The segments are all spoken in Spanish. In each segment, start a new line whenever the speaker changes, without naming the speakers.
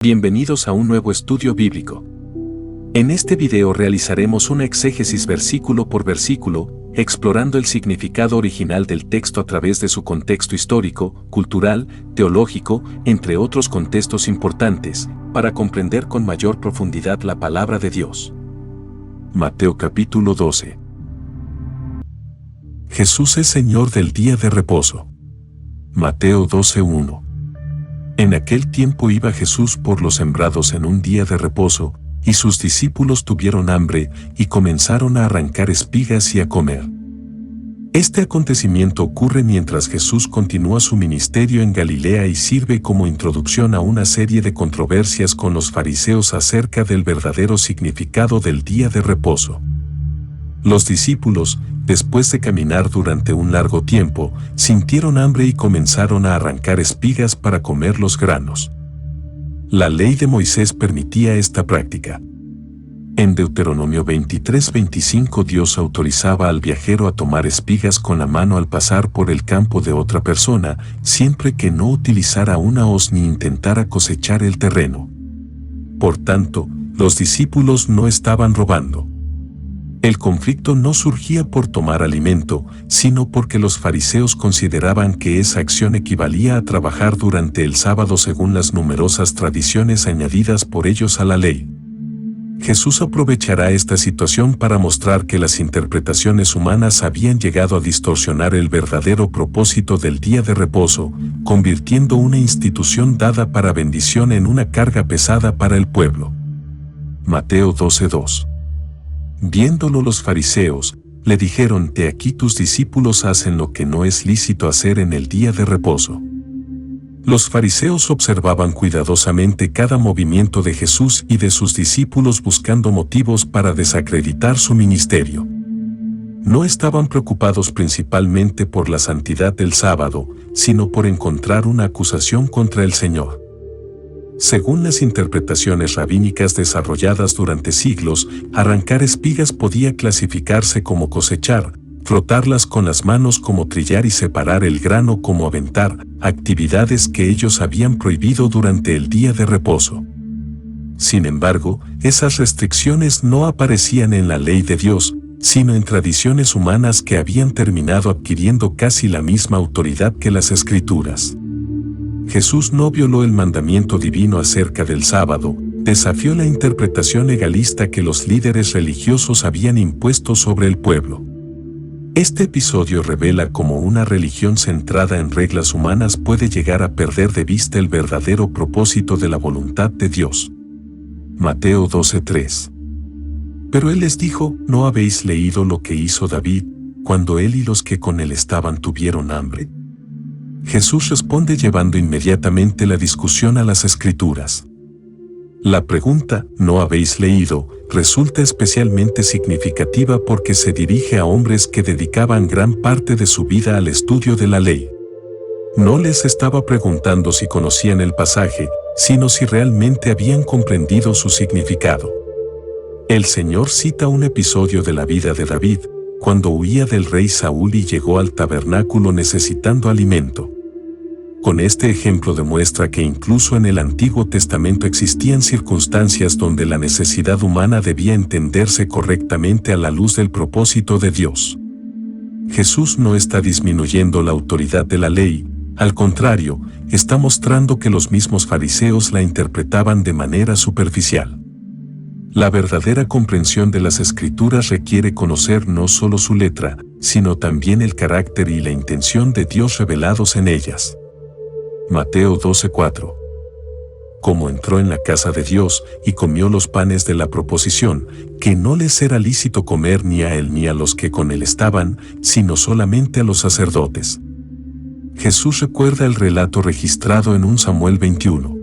Bienvenidos a un nuevo estudio bíblico. En este video realizaremos una exégesis versículo por versículo, explorando el significado original del texto a través de su contexto histórico, cultural, teológico, entre otros contextos importantes, para comprender con mayor profundidad la palabra de Dios. Mateo capítulo 12. Jesús es Señor del día de reposo. Mateo 12:1. En aquel tiempo iba Jesús por los sembrados en un día de reposo, y sus discípulos tuvieron hambre y comenzaron a arrancar espigas y a comer. Este acontecimiento ocurre mientras Jesús continúa su ministerio en Galilea y sirve como introducción a una serie de controversias con los fariseos acerca del verdadero significado del día de reposo. Los discípulos, después de caminar durante un largo tiempo, sintieron hambre y comenzaron a arrancar espigas para comer los granos. La ley de Moisés permitía esta práctica. En Deuteronomio 23:25 Dios autorizaba al viajero a tomar espigas con la mano al pasar por el campo de otra persona, siempre que no utilizara una hoz ni intentara cosechar el terreno. Por tanto, los discípulos no estaban robando. El conflicto no surgía por tomar alimento, sino porque los fariseos consideraban que esa acción equivalía a trabajar durante el sábado según las numerosas tradiciones añadidas por ellos a la ley. Jesús aprovechará esta situación para mostrar que las interpretaciones humanas habían llegado a distorsionar el verdadero propósito del día de reposo, convirtiendo una institución dada para bendición en una carga pesada para el pueblo. Mateo 12:2. Viéndolo los fariseos, le dijeron: «He aquí tus discípulos hacen lo que no es lícito hacer en el día de reposo». Los fariseos observaban cuidadosamente cada movimiento de Jesús y de sus discípulos buscando motivos para desacreditar su ministerio. No estaban preocupados principalmente por la santidad del sábado, sino por encontrar una acusación contra el Señor. Según las interpretaciones rabínicas desarrolladas durante siglos, arrancar espigas podía clasificarse como cosechar, frotarlas con las manos como trillar y separar el grano como aventar, actividades que ellos habían prohibido durante el día de reposo. Sin embargo, esas restricciones no aparecían en la ley de Dios, sino en tradiciones humanas que habían terminado adquiriendo casi la misma autoridad que las Escrituras. Jesús no violó el mandamiento divino acerca del sábado, desafió la interpretación legalista que los líderes religiosos habían impuesto sobre el pueblo. Este episodio revela cómo una religión centrada en reglas humanas puede llegar a perder de vista el verdadero propósito de la voluntad de Dios. Mateo 12:3. Pero él les dijo: ¿No habéis leído lo que hizo David, cuando él y los que con él estaban tuvieron hambre? Jesús responde llevando inmediatamente la discusión a las Escrituras. La pregunta, ¿no habéis leído?, resulta especialmente significativa porque se dirige a hombres que dedicaban gran parte de su vida al estudio de la ley. No les estaba preguntando si conocían el pasaje, sino si realmente habían comprendido su significado. El Señor cita un episodio de la vida de David, cuando huía del rey Saúl y llegó al tabernáculo necesitando alimento. Con este ejemplo demuestra que incluso en el Antiguo Testamento existían circunstancias donde la necesidad humana debía entenderse correctamente a la luz del propósito de Dios. Jesús no está disminuyendo la autoridad de la ley, al contrario, está mostrando que los mismos fariseos la interpretaban de manera superficial. La verdadera comprensión de las Escrituras requiere conocer no solo su letra, sino también el carácter y la intención de Dios revelados en ellas. Mateo 12:4. Como entró en la casa de Dios y comió los panes de la proposición, que no les era lícito comer ni a él ni a los que con él estaban, sino solamente a los sacerdotes. Jesús recuerda el relato registrado en 1 Samuel 21.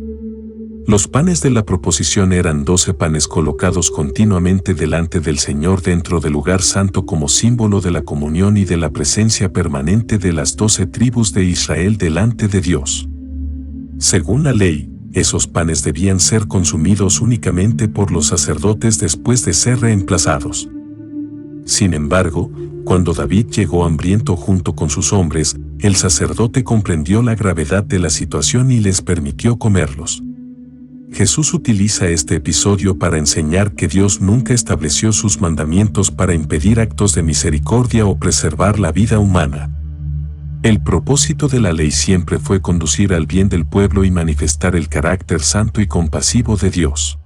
Los panes de la proposición eran 12 panes colocados continuamente delante del Señor dentro del lugar santo como símbolo de la comunión y de la presencia permanente de las 12 tribus de Israel delante de Dios. Según la ley, esos panes debían ser consumidos únicamente por los sacerdotes después de ser reemplazados. Sin embargo, cuando David llegó hambriento junto con sus hombres, el sacerdote comprendió la gravedad de la situación y les permitió comerlos. Jesús utiliza este episodio para enseñar que Dios nunca estableció sus mandamientos para impedir actos de misericordia o preservar la vida humana. El propósito de la ley siempre fue conducir al bien del pueblo y manifestar el carácter santo y compasivo de Dios.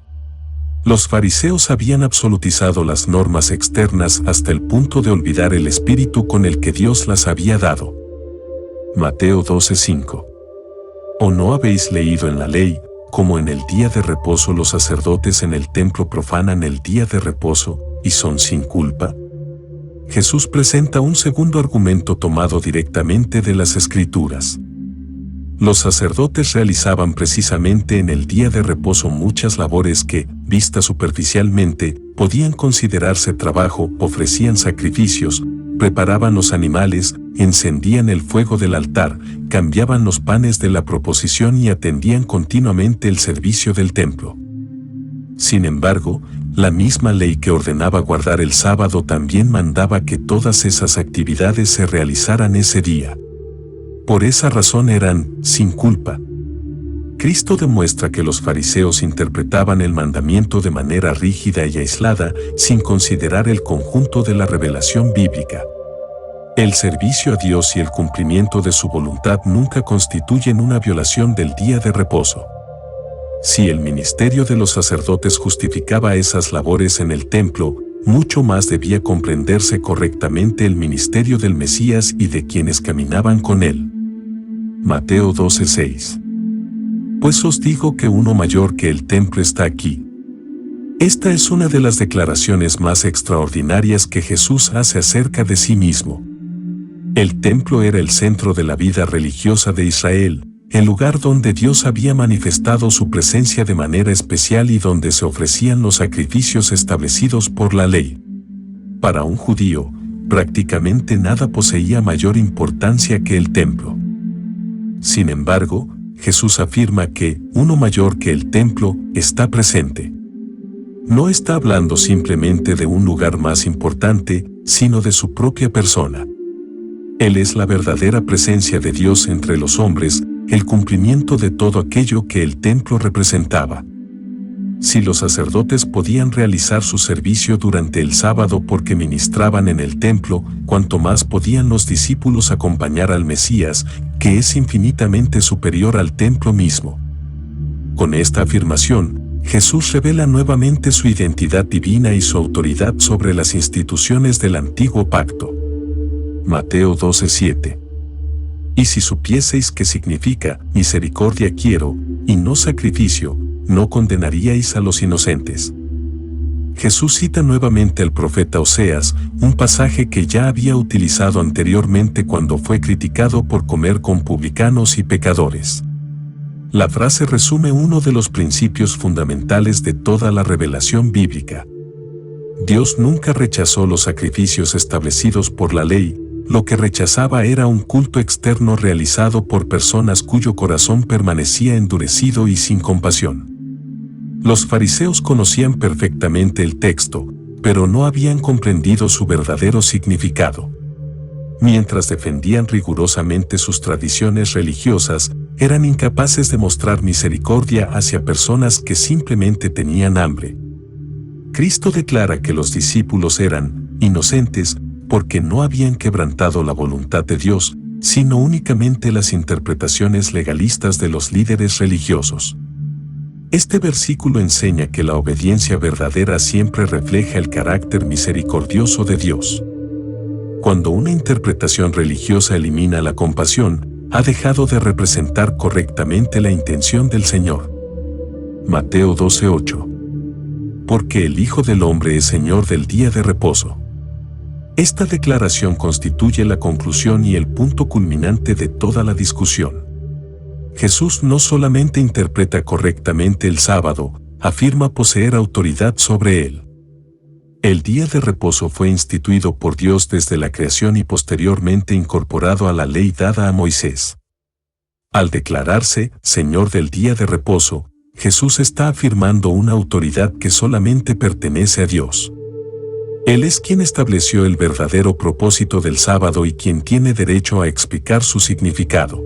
Los fariseos habían absolutizado las normas externas hasta el punto de olvidar el espíritu con el que Dios las había dado. Mateo 12:5. ¿O no habéis leído en la ley, como en el día de reposo los sacerdotes en el templo profanan el día de reposo, y son sin culpa? Jesús presenta un segundo argumento tomado directamente de las Escrituras. Los sacerdotes realizaban precisamente en el día de reposo muchas labores que, vistas superficialmente, podían considerarse trabajo, ofrecían sacrificios, preparaban los animales, encendían el fuego del altar, cambiaban los panes de la proposición y atendían continuamente el servicio del templo. Sin embargo, la misma ley que ordenaba guardar el sábado también mandaba que todas esas actividades se realizaran ese día. Por esa razón eran sin culpa. Cristo demuestra que los fariseos interpretaban el mandamiento de manera rígida y aislada, sin considerar el conjunto de la revelación bíblica. El servicio a Dios y el cumplimiento de su voluntad nunca constituyen una violación del día de reposo. Si el ministerio de los sacerdotes justificaba esas labores en el templo, mucho más debía comprenderse correctamente el ministerio del Mesías y de quienes caminaban con él. Mateo 12:6. Pues os digo que uno mayor que el templo está aquí. Esta es una de las declaraciones más extraordinarias que Jesús hace acerca de sí mismo. El templo era el centro de la vida religiosa de Israel, el lugar donde Dios había manifestado su presencia de manera especial y donde se ofrecían los sacrificios establecidos por la ley. Para un judío, prácticamente nada poseía mayor importancia que el templo. Sin embargo, Jesús afirma que uno mayor que el templo está presente. No está hablando simplemente de un lugar más importante, sino de su propia persona. Él es la verdadera presencia de Dios entre los hombres, el cumplimiento de todo aquello que el templo representaba. Si los sacerdotes podían realizar su servicio durante el sábado porque ministraban en el templo, cuanto más podían los discípulos acompañar al Mesías, que es infinitamente superior al templo mismo. Con esta afirmación, Jesús revela nuevamente su identidad divina y su autoridad sobre las instituciones del antiguo pacto. Mateo 12:7. Y si supieseis qué significa misericordia quiero, y no sacrificio, no condenaríais a los inocentes. Jesús cita nuevamente al profeta Oseas, un pasaje que ya había utilizado anteriormente cuando fue criticado por comer con publicanos y pecadores. La frase resume uno de los principios fundamentales de toda la revelación bíblica. Dios nunca rechazó los sacrificios establecidos por la ley, lo que rechazaba era un culto externo realizado por personas cuyo corazón permanecía endurecido y sin compasión. Los fariseos conocían perfectamente el texto, pero no habían comprendido su verdadero significado. Mientras defendían rigurosamente sus tradiciones religiosas, eran incapaces de mostrar misericordia hacia personas que simplemente tenían hambre. Cristo declara que los discípulos eran inocentes porque no habían quebrantado la voluntad de Dios, sino únicamente las interpretaciones legalistas de los líderes religiosos. Este versículo enseña que la obediencia verdadera siempre refleja el carácter misericordioso de Dios. Cuando una interpretación religiosa elimina la compasión, ha dejado de representar correctamente la intención del Señor. Mateo 12:8. Porque el Hijo del Hombre es Señor del día de reposo. Esta declaración constituye la conclusión y el punto culminante de toda la discusión. Jesús no solamente interpreta correctamente el sábado, afirma poseer autoridad sobre él. El día de reposo fue instituido por Dios desde la creación y posteriormente incorporado a la ley dada a Moisés. Al declararse Señor del día de reposo, Jesús está afirmando una autoridad que solamente pertenece a Dios. Él es quien estableció el verdadero propósito del sábado y quien tiene derecho a explicar su significado.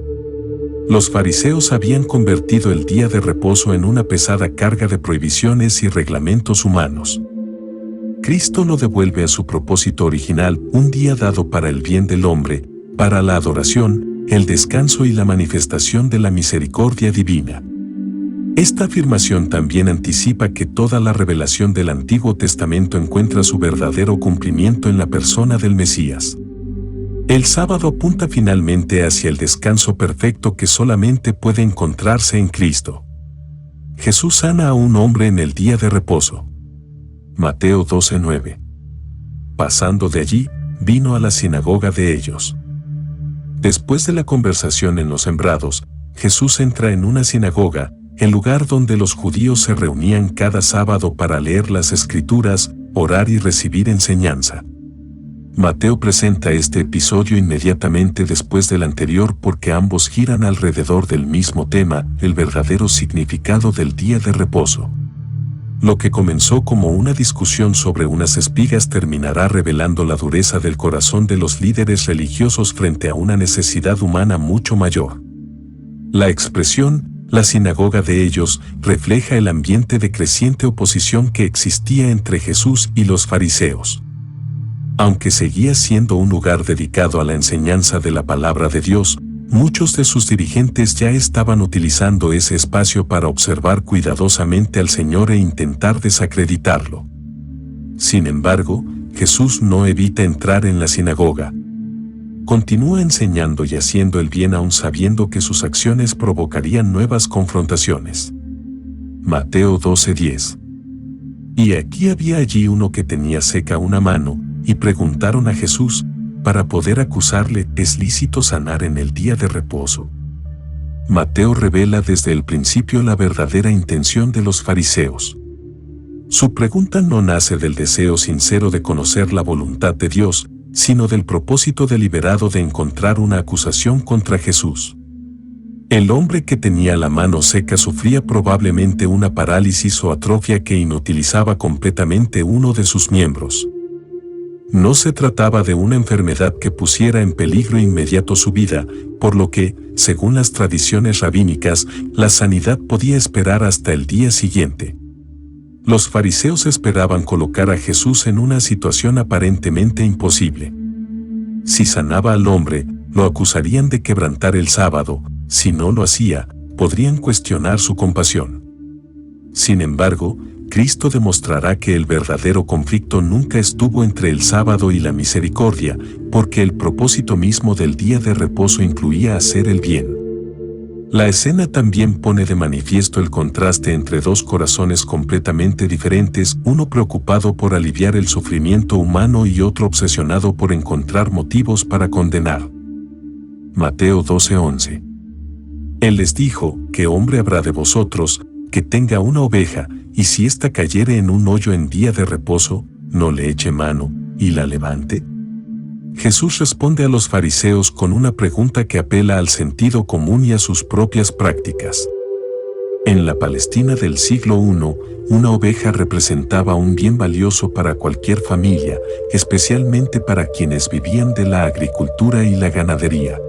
Los fariseos habían convertido el día de reposo en una pesada carga de prohibiciones y reglamentos humanos. Cristo lo devuelve a su propósito original, un día dado para el bien del hombre, para la adoración, el descanso y la manifestación de la misericordia divina. Esta afirmación también anticipa que toda la revelación del Antiguo Testamento encuentra su verdadero cumplimiento en la persona del Mesías. El sábado apunta finalmente hacia el descanso perfecto que solamente puede encontrarse en Cristo. Jesús sana a un hombre en el día de reposo. Mateo 12:9. Pasando de allí, vino a la sinagoga de ellos. Después de la conversación en los sembrados, Jesús entra en una sinagoga, el lugar donde los judíos se reunían cada sábado para leer las Escrituras, orar y recibir enseñanza. Mateo presenta este episodio inmediatamente después del anterior porque ambos giran alrededor del mismo tema, el verdadero significado del día de reposo. Lo que comenzó como una discusión sobre unas espigas terminará revelando la dureza del corazón de los líderes religiosos frente a una necesidad humana mucho mayor. La expresión, la sinagoga de ellos, refleja el ambiente de creciente oposición que existía entre Jesús y los fariseos. Aunque seguía siendo un lugar dedicado a la enseñanza de la palabra de Dios, muchos de sus dirigentes ya estaban utilizando ese espacio para observar cuidadosamente al Señor e intentar desacreditarlo. Sin embargo, Jesús no evita entrar en la sinagoga. Continúa enseñando y haciendo el bien aún sabiendo que sus acciones provocarían nuevas confrontaciones. Mateo 12:10. Y aquí había allí uno que tenía seca una mano, y preguntaron a Jesús, para poder acusarle, ¿es lícito sanar en el día de reposo? Mateo revela desde el principio la verdadera intención de los fariseos. Su pregunta no nace del deseo sincero de conocer la voluntad de Dios, sino del propósito deliberado de encontrar una acusación contra Jesús. El hombre que tenía la mano seca sufría probablemente una parálisis o atrofia que inutilizaba completamente uno de sus miembros. No se trataba de una enfermedad que pusiera en peligro inmediato su vida, por lo que, según las tradiciones rabínicas, la sanidad podía esperar hasta el día siguiente. Los fariseos esperaban colocar a Jesús en una situación aparentemente imposible. Si sanaba al hombre, lo acusarían de quebrantar el sábado; si no lo hacía, podrían cuestionar su compasión. Sin embargo, Cristo demostrará que el verdadero conflicto nunca estuvo entre el sábado y la misericordia, porque el propósito mismo del día de reposo incluía hacer el bien. La escena también pone de manifiesto el contraste entre dos corazones completamente diferentes, uno preocupado por aliviar el sufrimiento humano y otro obsesionado por encontrar motivos para condenar. Mateo 12:11. Él les dijo, ¿qué hombre habrá de vosotros, que tenga una oveja, y si ésta cayere en un hoyo en día de reposo, no le eche mano, y la levante? Jesús responde a los fariseos con una pregunta que apela al sentido común y a sus propias prácticas. En la Palestina del siglo I, una oveja representaba un bien valioso para cualquier familia, especialmente para quienes vivían de la agricultura y la ganadería.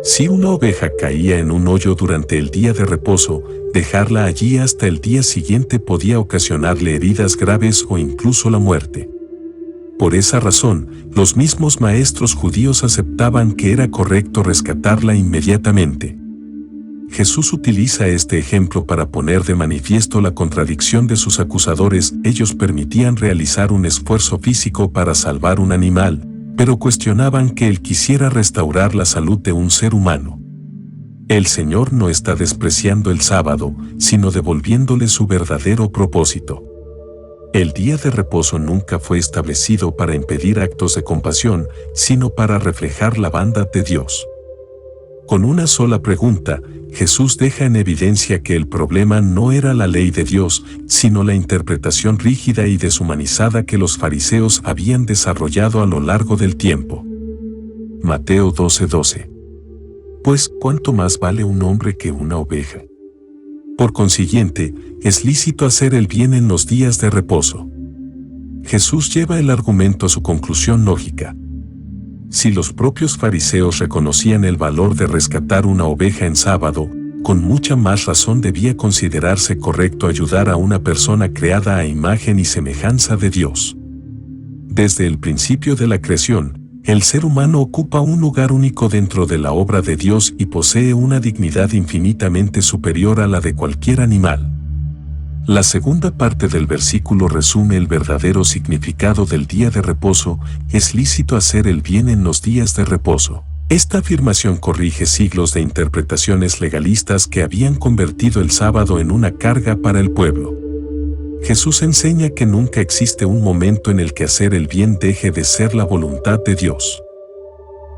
Si una oveja caía en un hoyo durante el día de reposo, dejarla allí hasta el día siguiente podía ocasionarle heridas graves o incluso la muerte. Por esa razón, los mismos maestros judíos aceptaban que era correcto rescatarla inmediatamente. Jesús utiliza este ejemplo para poner de manifiesto la contradicción de sus acusadores. Ellos permitían realizar un esfuerzo físico para salvar un animal, pero cuestionaban que Él quisiera restaurar la salud de un ser humano. El Señor no está despreciando el sábado, sino devolviéndole su verdadero propósito. El día de reposo nunca fue establecido para impedir actos de compasión, sino para reflejar la bondad de Dios. Con una sola pregunta, Jesús deja en evidencia que el problema no era la ley de Dios, sino la interpretación rígida y deshumanizada que los fariseos habían desarrollado a lo largo del tiempo. Mateo 12:12. Pues, ¿cuánto más vale un hombre que una oveja? Por consiguiente, es lícito hacer el bien en los días de reposo. Jesús lleva el argumento a su conclusión lógica. Si los propios fariseos reconocían el valor de rescatar una oveja en sábado, con mucha más razón debía considerarse correcto ayudar a una persona creada a imagen y semejanza de Dios. Desde el principio de la creación, el ser humano ocupa un lugar único dentro de la obra de Dios y posee una dignidad infinitamente superior a la de cualquier animal. La segunda parte del versículo resume el verdadero significado del día de reposo: es lícito hacer el bien en los días de reposo. Esta afirmación corrige siglos de interpretaciones legalistas que habían convertido el sábado en una carga para el pueblo. Jesús enseña que nunca existe un momento en el que hacer el bien deje de ser la voluntad de Dios.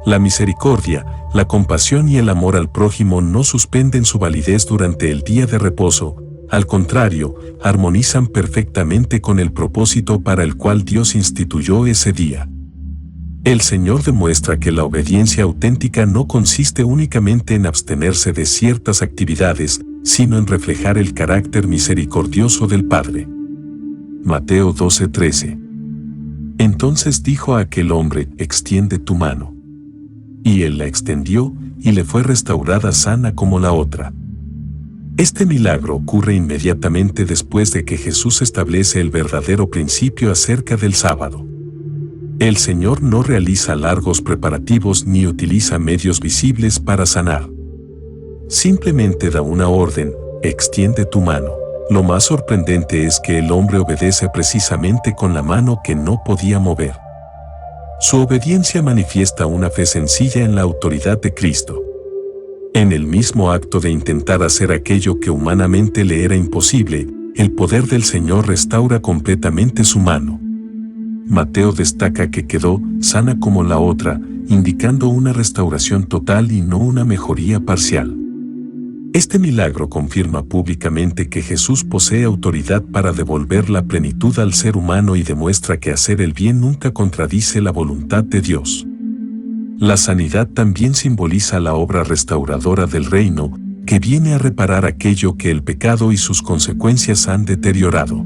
La misericordia, la compasión y el amor al prójimo no suspenden su validez durante el día de reposo, al contrario, armonizan perfectamente con el propósito para el cual Dios instituyó ese día. El Señor demuestra que la obediencia auténtica no consiste únicamente en abstenerse de ciertas actividades, sino en reflejar el carácter misericordioso del Padre. Mateo 12:13. Entonces dijo a aquel hombre: extiende tu mano. Y él la extendió, y le fue restaurada sana como la otra. Este milagro ocurre inmediatamente después de que Jesús establece el verdadero principio acerca del sábado. El Señor no realiza largos preparativos ni utiliza medios visibles para sanar. Simplemente da una orden: extiende tu mano. Lo más sorprendente es que el hombre obedece precisamente con la mano que no podía mover. Su obediencia manifiesta una fe sencilla en la autoridad de Cristo. En el mismo acto de intentar hacer aquello que humanamente le era imposible, el poder del Señor restaura completamente su mano. Mateo destaca que quedó sana como la otra, indicando una restauración total y no una mejoría parcial. Este milagro confirma públicamente que Jesús posee autoridad para devolver la plenitud al ser humano y demuestra que hacer el bien nunca contradice la voluntad de Dios. La sanidad también simboliza la obra restauradora del reino, que viene a reparar aquello que el pecado y sus consecuencias han deteriorado.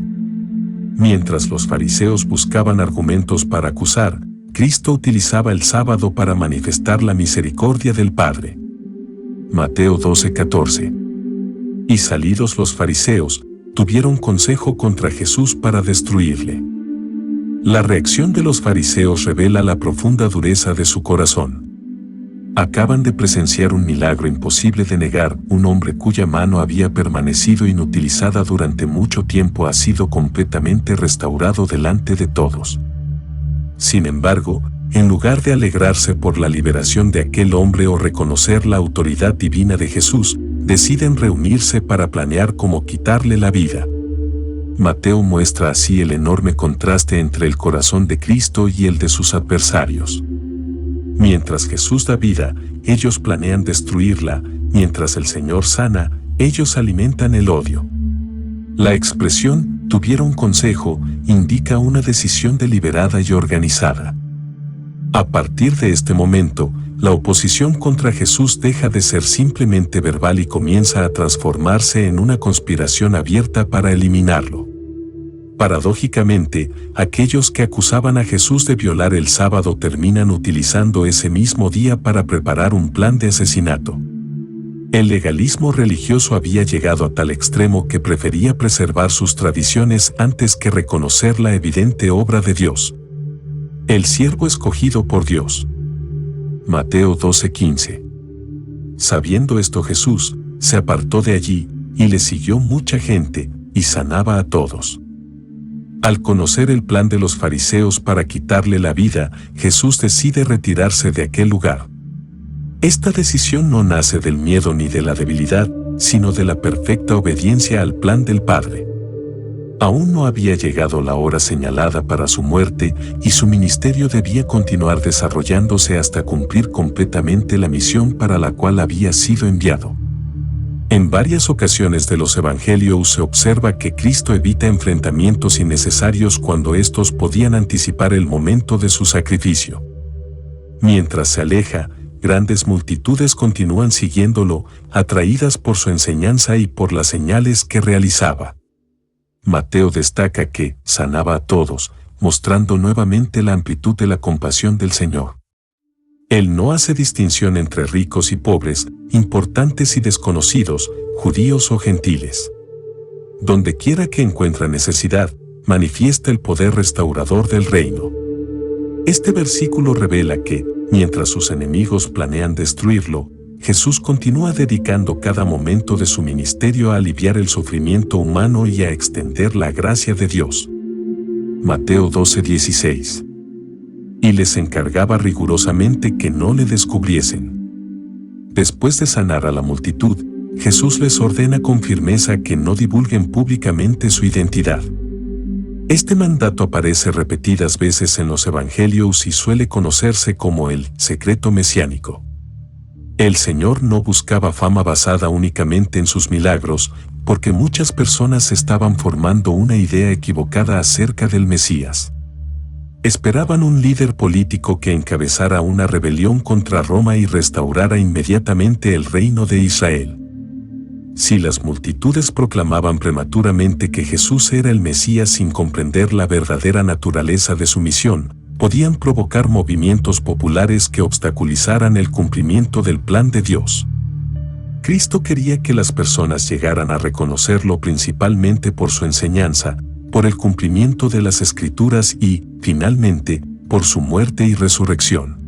Mientras los fariseos buscaban argumentos para acusar, Cristo utilizaba el sábado para manifestar la misericordia del Padre. Mateo 12:14. Y salidos los fariseos, tuvieron consejo contra Jesús para destruirle. La reacción de los fariseos revela la profunda dureza de su corazón. Acaban de presenciar un milagro imposible de negar: un hombre cuya mano había permanecido inutilizada durante mucho tiempo ha sido completamente restaurado delante de todos. Sin embargo, en lugar de alegrarse por la liberación de aquel hombre o reconocer la autoridad divina de Jesús, deciden reunirse para planear cómo quitarle la vida. Mateo muestra así el enorme contraste entre el corazón de Cristo y el de sus adversarios. Mientras Jesús da vida, ellos planean destruirla; mientras el Señor sana, ellos alimentan el odio. La expresión "tuvieron consejo" indica una decisión deliberada y organizada. A partir de este momento, la oposición contra Jesús deja de ser simplemente verbal y comienza a transformarse en una conspiración abierta para eliminarlo. Paradójicamente, aquellos que acusaban a Jesús de violar el sábado terminan utilizando ese mismo día para preparar un plan de asesinato. El legalismo religioso había llegado a tal extremo que prefería preservar sus tradiciones antes que reconocer la evidente obra de Dios. El siervo escogido por Dios. Mateo 12:15. Sabiendo esto, Jesús se apartó de allí, y le siguió mucha gente, y sanaba a todos. Al conocer el plan de los fariseos para quitarle la vida, Jesús decide retirarse de aquel lugar. Esta decisión no nace del miedo ni de la debilidad, sino de la perfecta obediencia al plan del Padre. Aún no había llegado la hora señalada para su muerte, y su ministerio debía continuar desarrollándose hasta cumplir completamente la misión para la cual había sido enviado. En varias ocasiones de los evangelios se observa que Cristo evita enfrentamientos innecesarios cuando estos podían anticipar el momento de su sacrificio. Mientras se aleja, grandes multitudes continúan siguiéndolo, atraídas por su enseñanza y por las señales que realizaba. Mateo destaca que sanaba a todos, mostrando nuevamente la amplitud de la compasión del Señor. Él no hace distinción entre ricos y pobres, importantes y desconocidos, judíos o gentiles. Donde quiera que encuentra necesidad, manifiesta el poder restaurador del reino. Este versículo revela que, mientras sus enemigos planean destruirlo, Jesús continúa dedicando cada momento de su ministerio a aliviar el sufrimiento humano y a extender la gracia de Dios. Mateo 12:16. Y les encargaba rigurosamente que no le descubriesen. Después de sanar a la multitud, Jesús les ordena con firmeza que no divulguen públicamente su identidad. Este mandato aparece repetidas veces en los evangelios y suele conocerse como el secreto mesiánico. El Señor no buscaba fama basada únicamente en sus milagros, porque muchas personas estaban formando una idea equivocada acerca del Mesías. Esperaban un líder político que encabezara una rebelión contra Roma y restaurara inmediatamente el reino de Israel. Si las multitudes proclamaban prematuramente que Jesús era el Mesías sin comprender la verdadera naturaleza de su misión, podían provocar movimientos populares que obstaculizaran el cumplimiento del plan de Dios. Cristo quería que las personas llegaran a reconocerlo principalmente por su enseñanza, por el cumplimiento de las Escrituras y, finalmente, por su muerte y resurrección.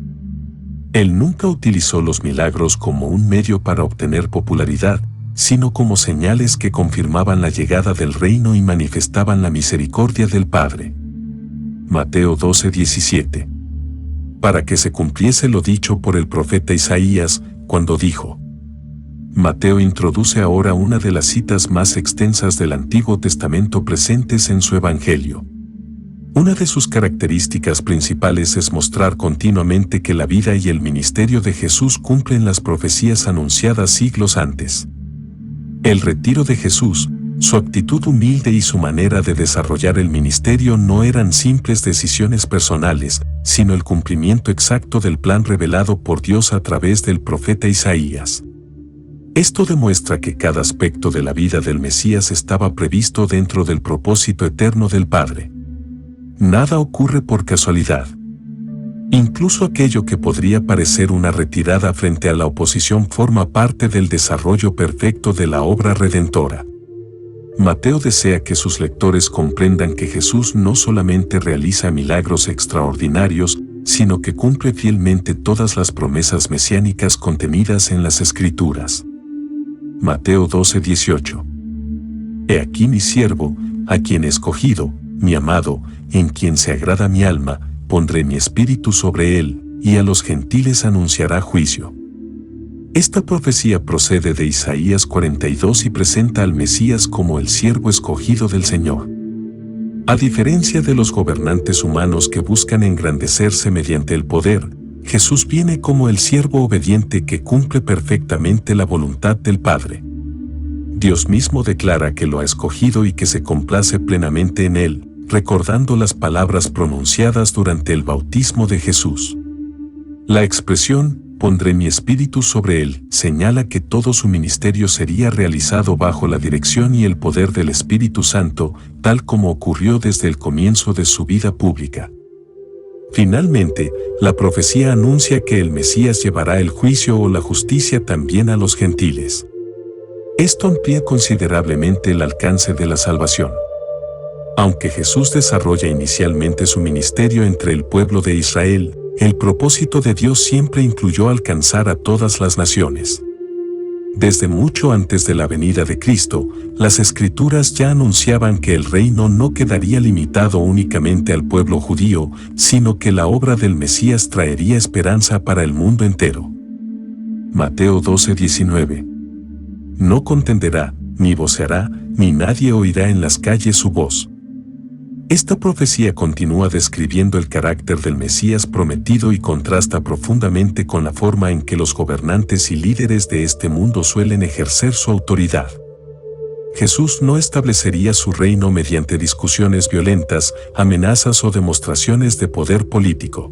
Él nunca utilizó los milagros como un medio para obtener popularidad, sino como señales que confirmaban la llegada del reino y manifestaban la misericordia del Padre. Mateo 12:17. Para que se cumpliese lo dicho por el profeta Isaías, cuando dijo. Mateo introduce ahora una de las citas más extensas del Antiguo Testamento presentes en su Evangelio. Una de sus características principales es mostrar continuamente que la vida y el ministerio de Jesús cumplen las profecías anunciadas siglos antes. El retiro de Jesús, su actitud humilde y su manera de desarrollar el ministerio no eran simples decisiones personales, sino el cumplimiento exacto del plan revelado por Dios a través del profeta Isaías. Esto demuestra que cada aspecto de la vida del Mesías estaba previsto dentro del propósito eterno del Padre. Nada ocurre por casualidad. Incluso aquello que podría parecer una retirada frente a la oposición forma parte del desarrollo perfecto de la obra redentora. Mateo desea que sus lectores comprendan que Jesús no solamente realiza milagros extraordinarios, sino que cumple fielmente todas las promesas mesiánicas contenidas en las Escrituras. Mateo 12:18. He aquí mi siervo, a quien he escogido, mi amado, en quien se agrada mi alma, pondré mi espíritu sobre él, y a los gentiles anunciará juicio. Esta profecía procede de Isaías 42 y presenta al Mesías como el siervo escogido del Señor. A diferencia de los gobernantes humanos que buscan engrandecerse mediante el poder, Jesús viene como el siervo obediente que cumple perfectamente la voluntad del Padre. Dios mismo declara que lo ha escogido y que se complace plenamente en él, recordando las palabras pronunciadas durante el bautismo de Jesús. La expresión, pondré mi espíritu sobre él, señala que todo su ministerio sería realizado bajo la dirección y el poder del Espíritu Santo, tal como ocurrió desde el comienzo de su vida pública. Finalmente, la profecía anuncia que el Mesías llevará el juicio o la justicia también a los gentiles. Esto amplía considerablemente el alcance de la salvación. Aunque Jesús desarrolla inicialmente su ministerio entre el pueblo de Israel, el propósito de Dios siempre incluyó alcanzar a todas las naciones. Desde mucho antes de la venida de Cristo, las Escrituras ya anunciaban que el reino no quedaría limitado únicamente al pueblo judío, sino que la obra del Mesías traería esperanza para el mundo entero. Mateo 12:19. No contenderá, ni voceará, ni nadie oirá en las calles su voz. Esta profecía continúa describiendo el carácter del Mesías prometido y contrasta profundamente con la forma en que los gobernantes y líderes de este mundo suelen ejercer su autoridad. Jesús no establecería su reino mediante discusiones violentas, amenazas o demostraciones de poder político.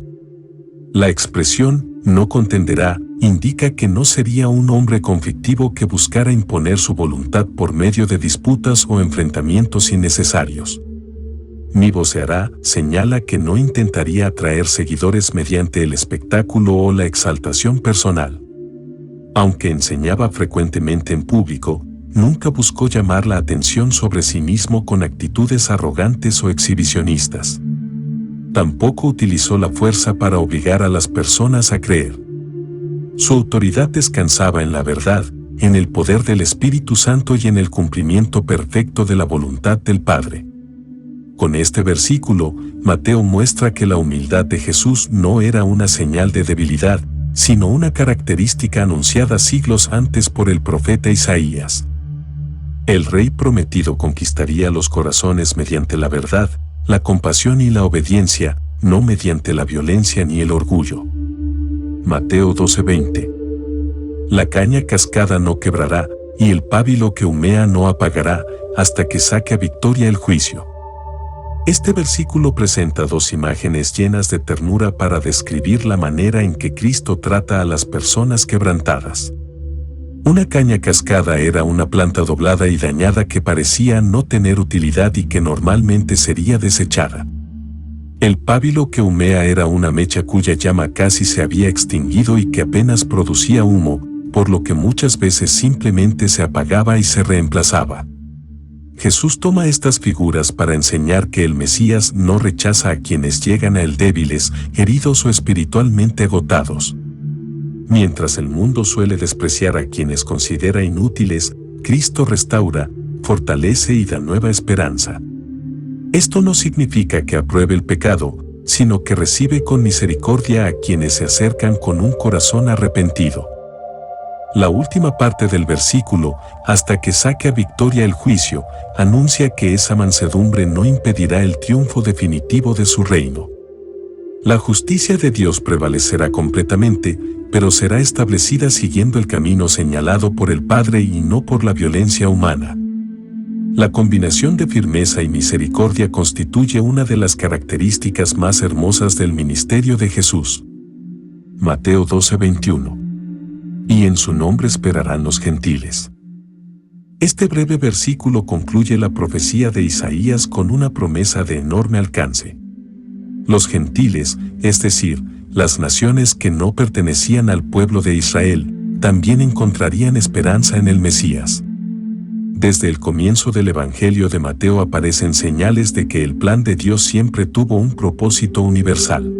La expresión, no contenderá, indica que no sería un hombre conflictivo que buscara imponer su voluntad por medio de disputas o enfrentamientos innecesarios. ni voceará, señala que no intentaría atraer seguidores mediante el espectáculo o la exaltación personal. Aunque enseñaba frecuentemente en público, nunca buscó llamar la atención sobre sí mismo con actitudes arrogantes o exhibicionistas. Tampoco utilizó la fuerza para obligar a las personas a creer. Su autoridad descansaba en la verdad, en el poder del Espíritu Santo y en el cumplimiento perfecto de la voluntad del Padre. Con este versículo, Mateo muestra que la humildad de Jesús no era una señal de debilidad, sino una característica anunciada siglos antes por el profeta Isaías. El Rey prometido conquistaría los corazones mediante la verdad, la compasión y la obediencia, no mediante la violencia ni el orgullo. Mateo 12:20. La caña cascada no quebrará, y el pábilo que humea no apagará, hasta que saque a victoria el juicio. Este versículo presenta dos imágenes llenas de ternura para describir la manera en que Cristo trata a las personas quebrantadas. Una caña cascada era una planta doblada y dañada que parecía no tener utilidad y que normalmente sería desechada. El pábilo que humea era una mecha cuya llama casi se había extinguido y que apenas producía humo, por lo que muchas veces simplemente se apagaba y se reemplazaba. Jesús toma estas figuras para enseñar que el Mesías no rechaza a quienes llegan a él débiles, heridos o espiritualmente agotados. Mientras el mundo suele despreciar a quienes considera inútiles, Cristo restaura, fortalece y da nueva esperanza. Esto no significa que apruebe el pecado, sino que recibe con misericordia a quienes se acercan con un corazón arrepentido. La última parte del versículo, hasta que saque a victoria el juicio, anuncia que esa mansedumbre no impedirá el triunfo definitivo de su reino. La justicia de Dios prevalecerá completamente, pero será establecida siguiendo el camino señalado por el Padre y no por la violencia humana. La combinación de firmeza y misericordia constituye una de las características más hermosas del ministerio de Jesús. Mateo 12:21. Y en su nombre esperarán los gentiles. Este breve versículo concluye la profecía de Isaías con una promesa de enorme alcance. Los gentiles, es decir, las naciones que no pertenecían al pueblo de Israel, también encontrarían esperanza en el Mesías. Desde el comienzo del Evangelio de Mateo aparecen señales de que el plan de Dios siempre tuvo un propósito universal.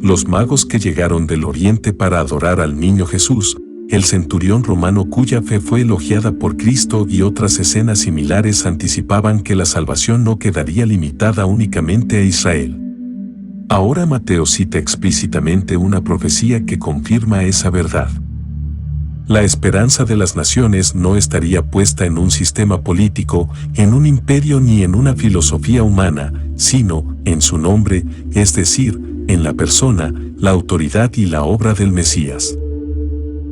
Los magos que llegaron del oriente para adorar al niño Jesús, el centurión romano cuya fe fue elogiada por Cristo y otras escenas similares anticipaban que la salvación no quedaría limitada únicamente a Israel. Ahora Mateo cita explícitamente una profecía que confirma esa verdad. La esperanza de las naciones no estaría puesta en un sistema político, en un imperio ni en una filosofía humana, sino en su nombre, es decir, en la persona, la autoridad y la obra del Mesías.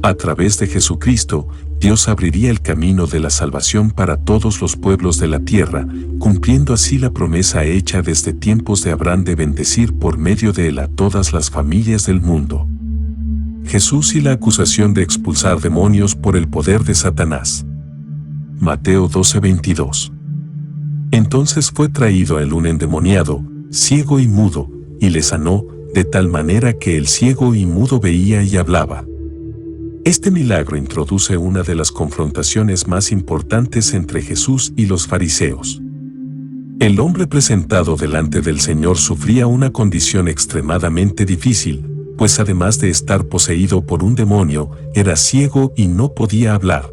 A través de Jesucristo, Dios abriría el camino de la salvación para todos los pueblos de la tierra, cumpliendo así la promesa hecha desde tiempos de Abraham de bendecir por medio de él a todas las familias del mundo. Jesús y la acusación de expulsar demonios por el poder de Satanás. Mateo 12:22. Entonces fue traído a él un endemoniado, ciego y mudo, y le sanó, de tal manera que el ciego y mudo veía y hablaba. Este milagro introduce una de las confrontaciones más importantes entre Jesús y los fariseos. El hombre presentado delante del Señor sufría una condición extremadamente difícil, pues además de estar poseído por un demonio, era ciego y no podía hablar.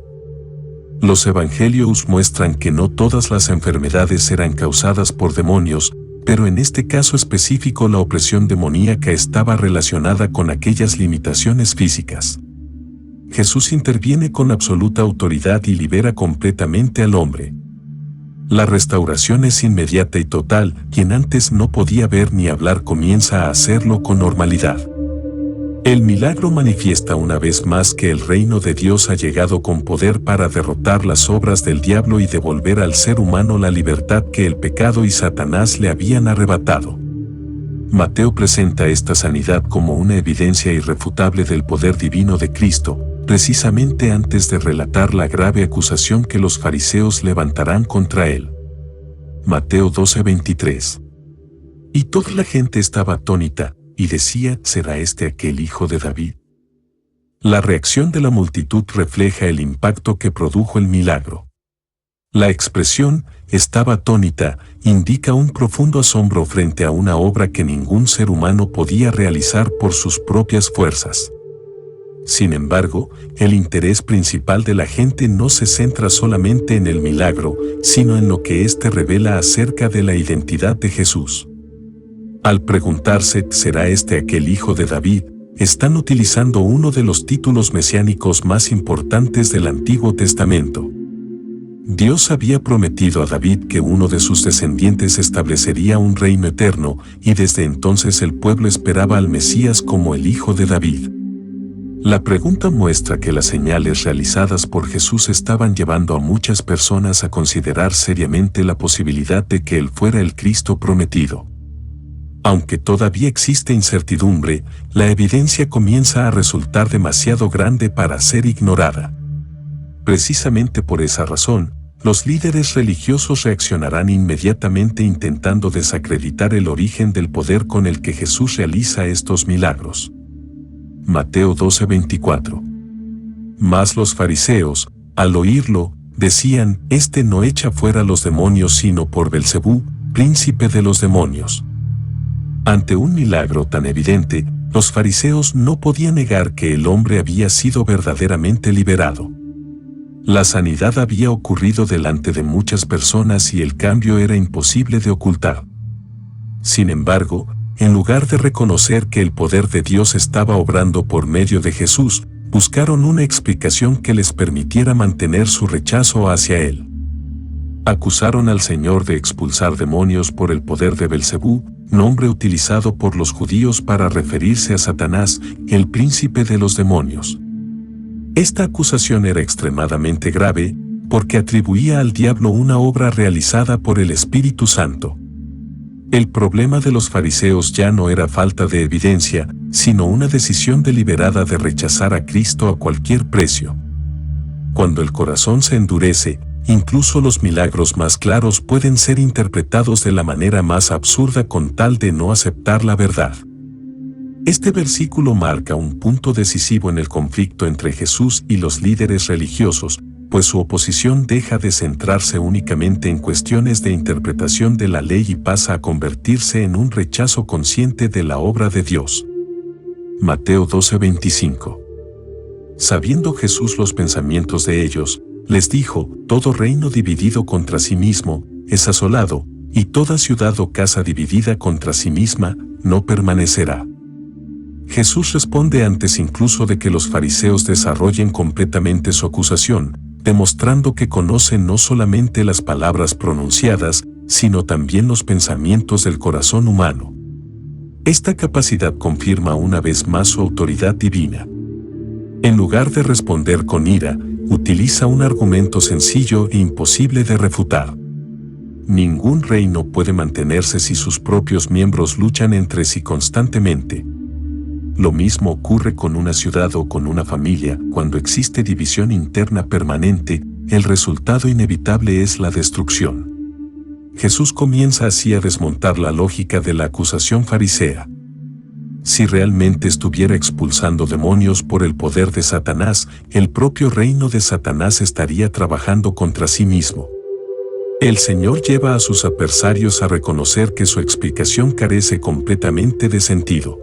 Los evangelios muestran que no todas las enfermedades eran causadas por demonios, pero en este caso específico la opresión demoníaca estaba relacionada con aquellas limitaciones físicas. Jesús interviene con absoluta autoridad y libera completamente al hombre. La restauración es inmediata y total, quien antes no podía ver ni hablar comienza a hacerlo con normalidad. El milagro manifiesta una vez más que el reino de Dios ha llegado con poder para derrotar las obras del diablo y devolver al ser humano la libertad que el pecado y Satanás le habían arrebatado. Mateo presenta esta sanidad como una evidencia irrefutable del poder divino de Cristo, precisamente antes de relatar la grave acusación que los fariseos levantarán contra él. Mateo 12:23. Y toda la gente estaba atónita, y decía, ¿será este aquel hijo de David? La reacción de la multitud refleja el impacto que produjo el milagro. La expresión, estaba atónita, indica un profundo asombro frente a una obra que ningún ser humano podía realizar por sus propias fuerzas. Sin embargo, el interés principal de la gente no se centra solamente en el milagro, sino en lo que éste revela acerca de la identidad de Jesús. Al preguntarse, ¿será este aquel hijo de David?, están utilizando uno de los títulos mesiánicos más importantes del Antiguo Testamento. Dios había prometido a David que uno de sus descendientes establecería un reino eterno, y desde entonces el pueblo esperaba al Mesías como el hijo de David. La pregunta muestra que las señales realizadas por Jesús estaban llevando a muchas personas a considerar seriamente la posibilidad de que él fuera el Cristo prometido. Aunque todavía existe incertidumbre, la evidencia comienza a resultar demasiado grande para ser ignorada. Precisamente por esa razón, los líderes religiosos reaccionarán inmediatamente intentando desacreditar el origen del poder con el que Jesús realiza estos milagros. Mateo 12:24. Mas los fariseos, al oírlo, decían, «Este no echa fuera los demonios sino por Belcebú, príncipe de los demonios». Ante un milagro tan evidente, los fariseos no podían negar que el hombre había sido verdaderamente liberado. La sanidad había ocurrido delante de muchas personas y el cambio era imposible de ocultar. Sin embargo, en lugar de reconocer que el poder de Dios estaba obrando por medio de Jesús, buscaron una explicación que les permitiera mantener su rechazo hacia él. Acusaron al Señor de expulsar demonios por el poder de Belcebú, nombre utilizado por los judíos para referirse a Satanás, el príncipe de los demonios. Esta acusación era extremadamente grave, porque atribuía al diablo una obra realizada por el Espíritu Santo. El problema de los fariseos ya no era falta de evidencia, sino una decisión deliberada de rechazar a Cristo a cualquier precio. Cuando el corazón se endurece, incluso los milagros más claros pueden ser interpretados de la manera más absurda con tal de no aceptar la verdad. Este versículo marca un punto decisivo en el conflicto entre Jesús y los líderes religiosos, pues su oposición deja de centrarse únicamente en cuestiones de interpretación de la ley y pasa a convertirse en un rechazo consciente de la obra de Dios. Mateo 12:25. Sabiendo Jesús los pensamientos de ellos, les dijo, todo reino dividido contra sí mismo es asolado, y toda ciudad o casa dividida contra sí misma no permanecerá. Jesús responde antes incluso de que los fariseos desarrollen completamente su acusación, demostrando que conoce no solamente las palabras pronunciadas, sino también los pensamientos del corazón humano. Esta capacidad confirma una vez más su autoridad divina. En lugar de responder con ira, utiliza un argumento sencillo e imposible de refutar. Ningún reino puede mantenerse si sus propios miembros luchan entre sí constantemente. Lo mismo ocurre con una ciudad o con una familia. Cuando existe división interna permanente, el resultado inevitable es la destrucción. Jesús comienza así a desmontar la lógica de la acusación farisea. Si realmente estuviera expulsando demonios por el poder de Satanás, el propio reino de Satanás estaría trabajando contra sí mismo. El Señor lleva a sus adversarios a reconocer que su explicación carece completamente de sentido.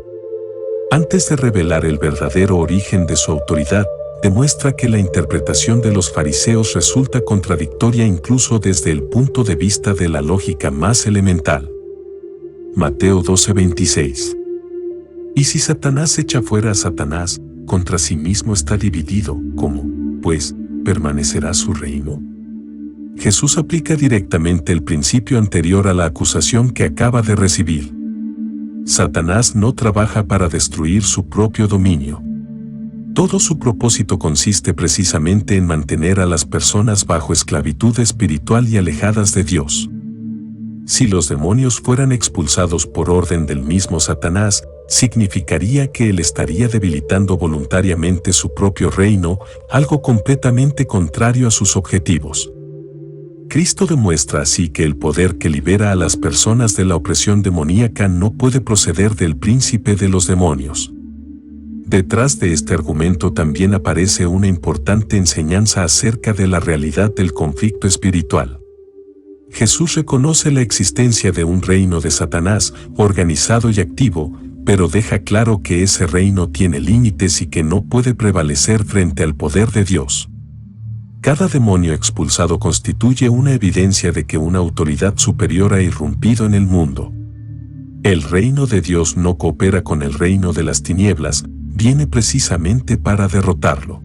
Antes de revelar el verdadero origen de su autoridad, demuestra que la interpretación de los fariseos resulta contradictoria incluso desde el punto de vista de la lógica más elemental. Mateo 12:26. Y si Satanás echa fuera a Satanás, contra sí mismo está dividido, ¿cómo, pues, permanecerá su reino? Jesús aplica directamente el principio anterior a la acusación que acaba de recibir. Satanás no trabaja para destruir su propio dominio. Todo su propósito consiste precisamente en mantener a las personas bajo esclavitud espiritual y alejadas de Dios. Si los demonios fueran expulsados por orden del mismo Satanás, significaría que él estaría debilitando voluntariamente su propio reino, algo completamente contrario a sus objetivos. Cristo demuestra así que el poder que libera a las personas de la opresión demoníaca no puede proceder del príncipe de los demonios. Detrás de este argumento también aparece una importante enseñanza acerca de la realidad del conflicto espiritual. Jesús reconoce la existencia de un reino de Satanás, organizado y activo, pero deja claro que ese reino tiene límites y que no puede prevalecer frente al poder de Dios. Cada demonio expulsado constituye una evidencia de que una autoridad superior ha irrumpido en el mundo. El reino de Dios no coopera con el reino de las tinieblas, viene precisamente para derrotarlo.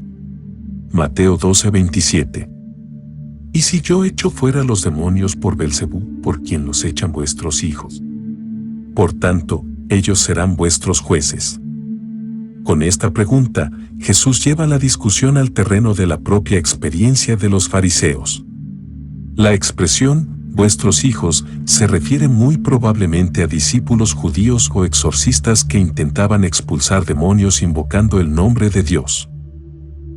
Mateo 12:27. ¿Y si yo echo fuera los demonios por Belcebú, por quien los echan vuestros hijos? Por tanto, ellos serán vuestros jueces. Con esta pregunta, Jesús lleva la discusión al terreno de la propia experiencia de los fariseos. La expresión, vuestros hijos, se refiere muy probablemente a discípulos judíos o exorcistas que intentaban expulsar demonios invocando el nombre de Dios.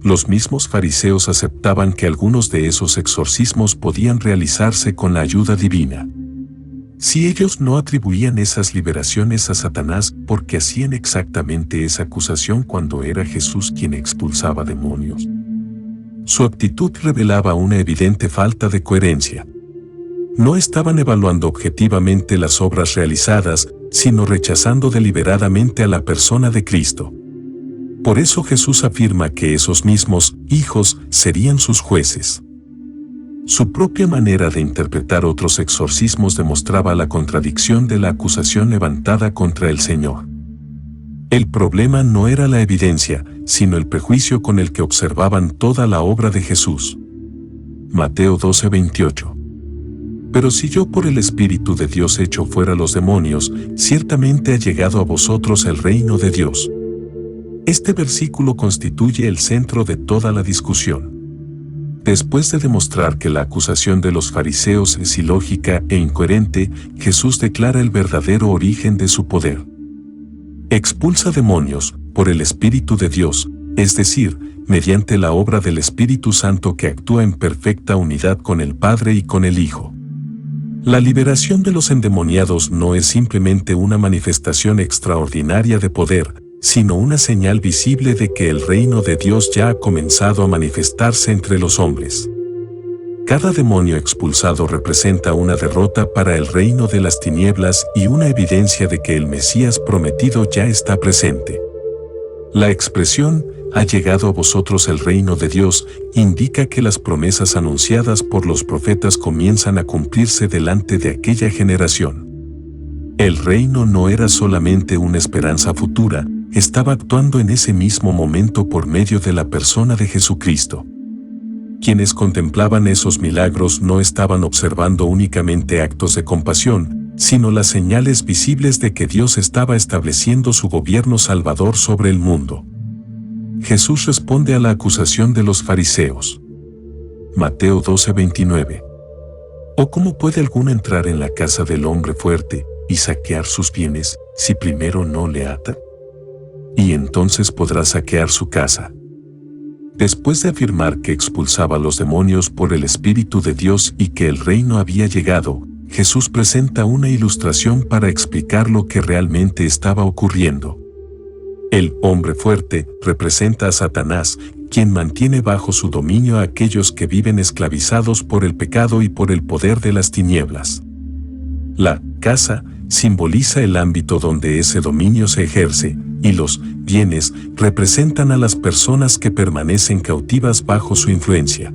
Los mismos fariseos aceptaban que algunos de esos exorcismos podían realizarse con la ayuda divina. Si ellos no atribuían esas liberaciones a Satanás, ¿por qué hacían exactamente esa acusación cuando era Jesús quien expulsaba demonios? Su actitud revelaba una evidente falta de coherencia. No estaban evaluando objetivamente las obras realizadas, sino rechazando deliberadamente a la persona de Cristo. Por eso Jesús afirma que esos mismos hijos serían sus jueces. Su propia manera de interpretar otros exorcismos demostraba la contradicción de la acusación levantada contra el Señor. El problema no era la evidencia, sino el prejuicio con el que observaban toda la obra de Jesús. Mateo 12:28. Pero si yo por el Espíritu de Dios echo fuera los demonios, ciertamente ha llegado a vosotros el reino de Dios. Este versículo constituye el centro de toda la discusión. Después de demostrar que la acusación de los fariseos es ilógica e incoherente, Jesús declara el verdadero origen de su poder. Expulsa demonios por el Espíritu de Dios, es decir, mediante la obra del Espíritu Santo que actúa en perfecta unidad con el Padre y con el Hijo. La liberación de los endemoniados no es simplemente una manifestación extraordinaria de poder, sino una señal visible de que el reino de Dios ya ha comenzado a manifestarse entre los hombres. Cada demonio expulsado representa una derrota para el reino de las tinieblas y una evidencia de que el Mesías prometido ya está presente. La expresión, ha llegado a vosotros el reino de Dios, indica que las promesas anunciadas por los profetas comienzan a cumplirse delante de aquella generación. El reino no era solamente una esperanza futura, estaba actuando en ese mismo momento por medio de la persona de Jesucristo. Quienes contemplaban esos milagros no estaban observando únicamente actos de compasión, sino las señales visibles de que Dios estaba estableciendo su gobierno salvador sobre el mundo. Jesús responde a la acusación de los fariseos. Mateo 12:29. ¿O cómo puede alguno entrar en la casa del hombre fuerte y saquear sus bienes si primero no le ata? Y entonces podrá saquear su casa. Después de afirmar que expulsaba a los demonios por el Espíritu de Dios y que el reino había llegado, Jesús presenta una ilustración para explicar lo que realmente estaba ocurriendo. El hombre fuerte representa a Satanás, quien mantiene bajo su dominio a aquellos que viven esclavizados por el pecado y por el poder de las tinieblas. La casa simboliza el ámbito donde ese dominio se ejerce, y los bienes representan a las personas que permanecen cautivas bajo su influencia.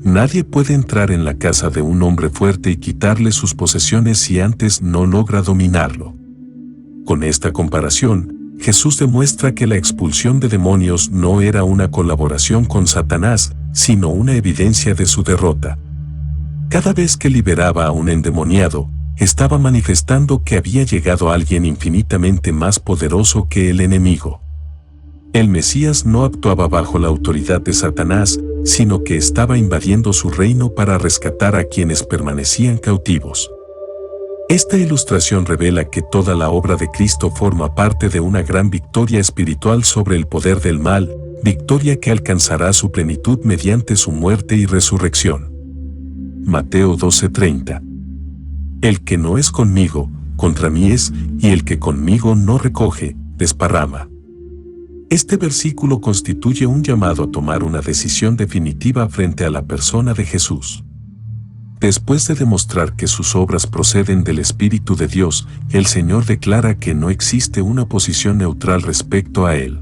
Nadie puede entrar en la casa de un hombre fuerte y quitarle sus posesiones si antes no logra dominarlo. Con esta comparación, Jesús demuestra que la expulsión de demonios no era una colaboración con Satanás, sino una evidencia de su derrota. Cada vez que liberaba a un endemoniado, estaba manifestando que había llegado alguien infinitamente más poderoso que el enemigo. El Mesías no actuaba bajo la autoridad de Satanás, sino que estaba invadiendo su reino para rescatar a quienes permanecían cautivos. Esta ilustración revela que toda la obra de Cristo forma parte de una gran victoria espiritual sobre el poder del mal, victoria que alcanzará su plenitud mediante su muerte y resurrección. Mateo 12:30. El que no es conmigo, contra mí es, y el que conmigo no recoge, desparrama. Este versículo constituye un llamado a tomar una decisión definitiva frente a la persona de Jesús. Después de demostrar que sus obras proceden del Espíritu de Dios, el Señor declara que no existe una posición neutral respecto a Él.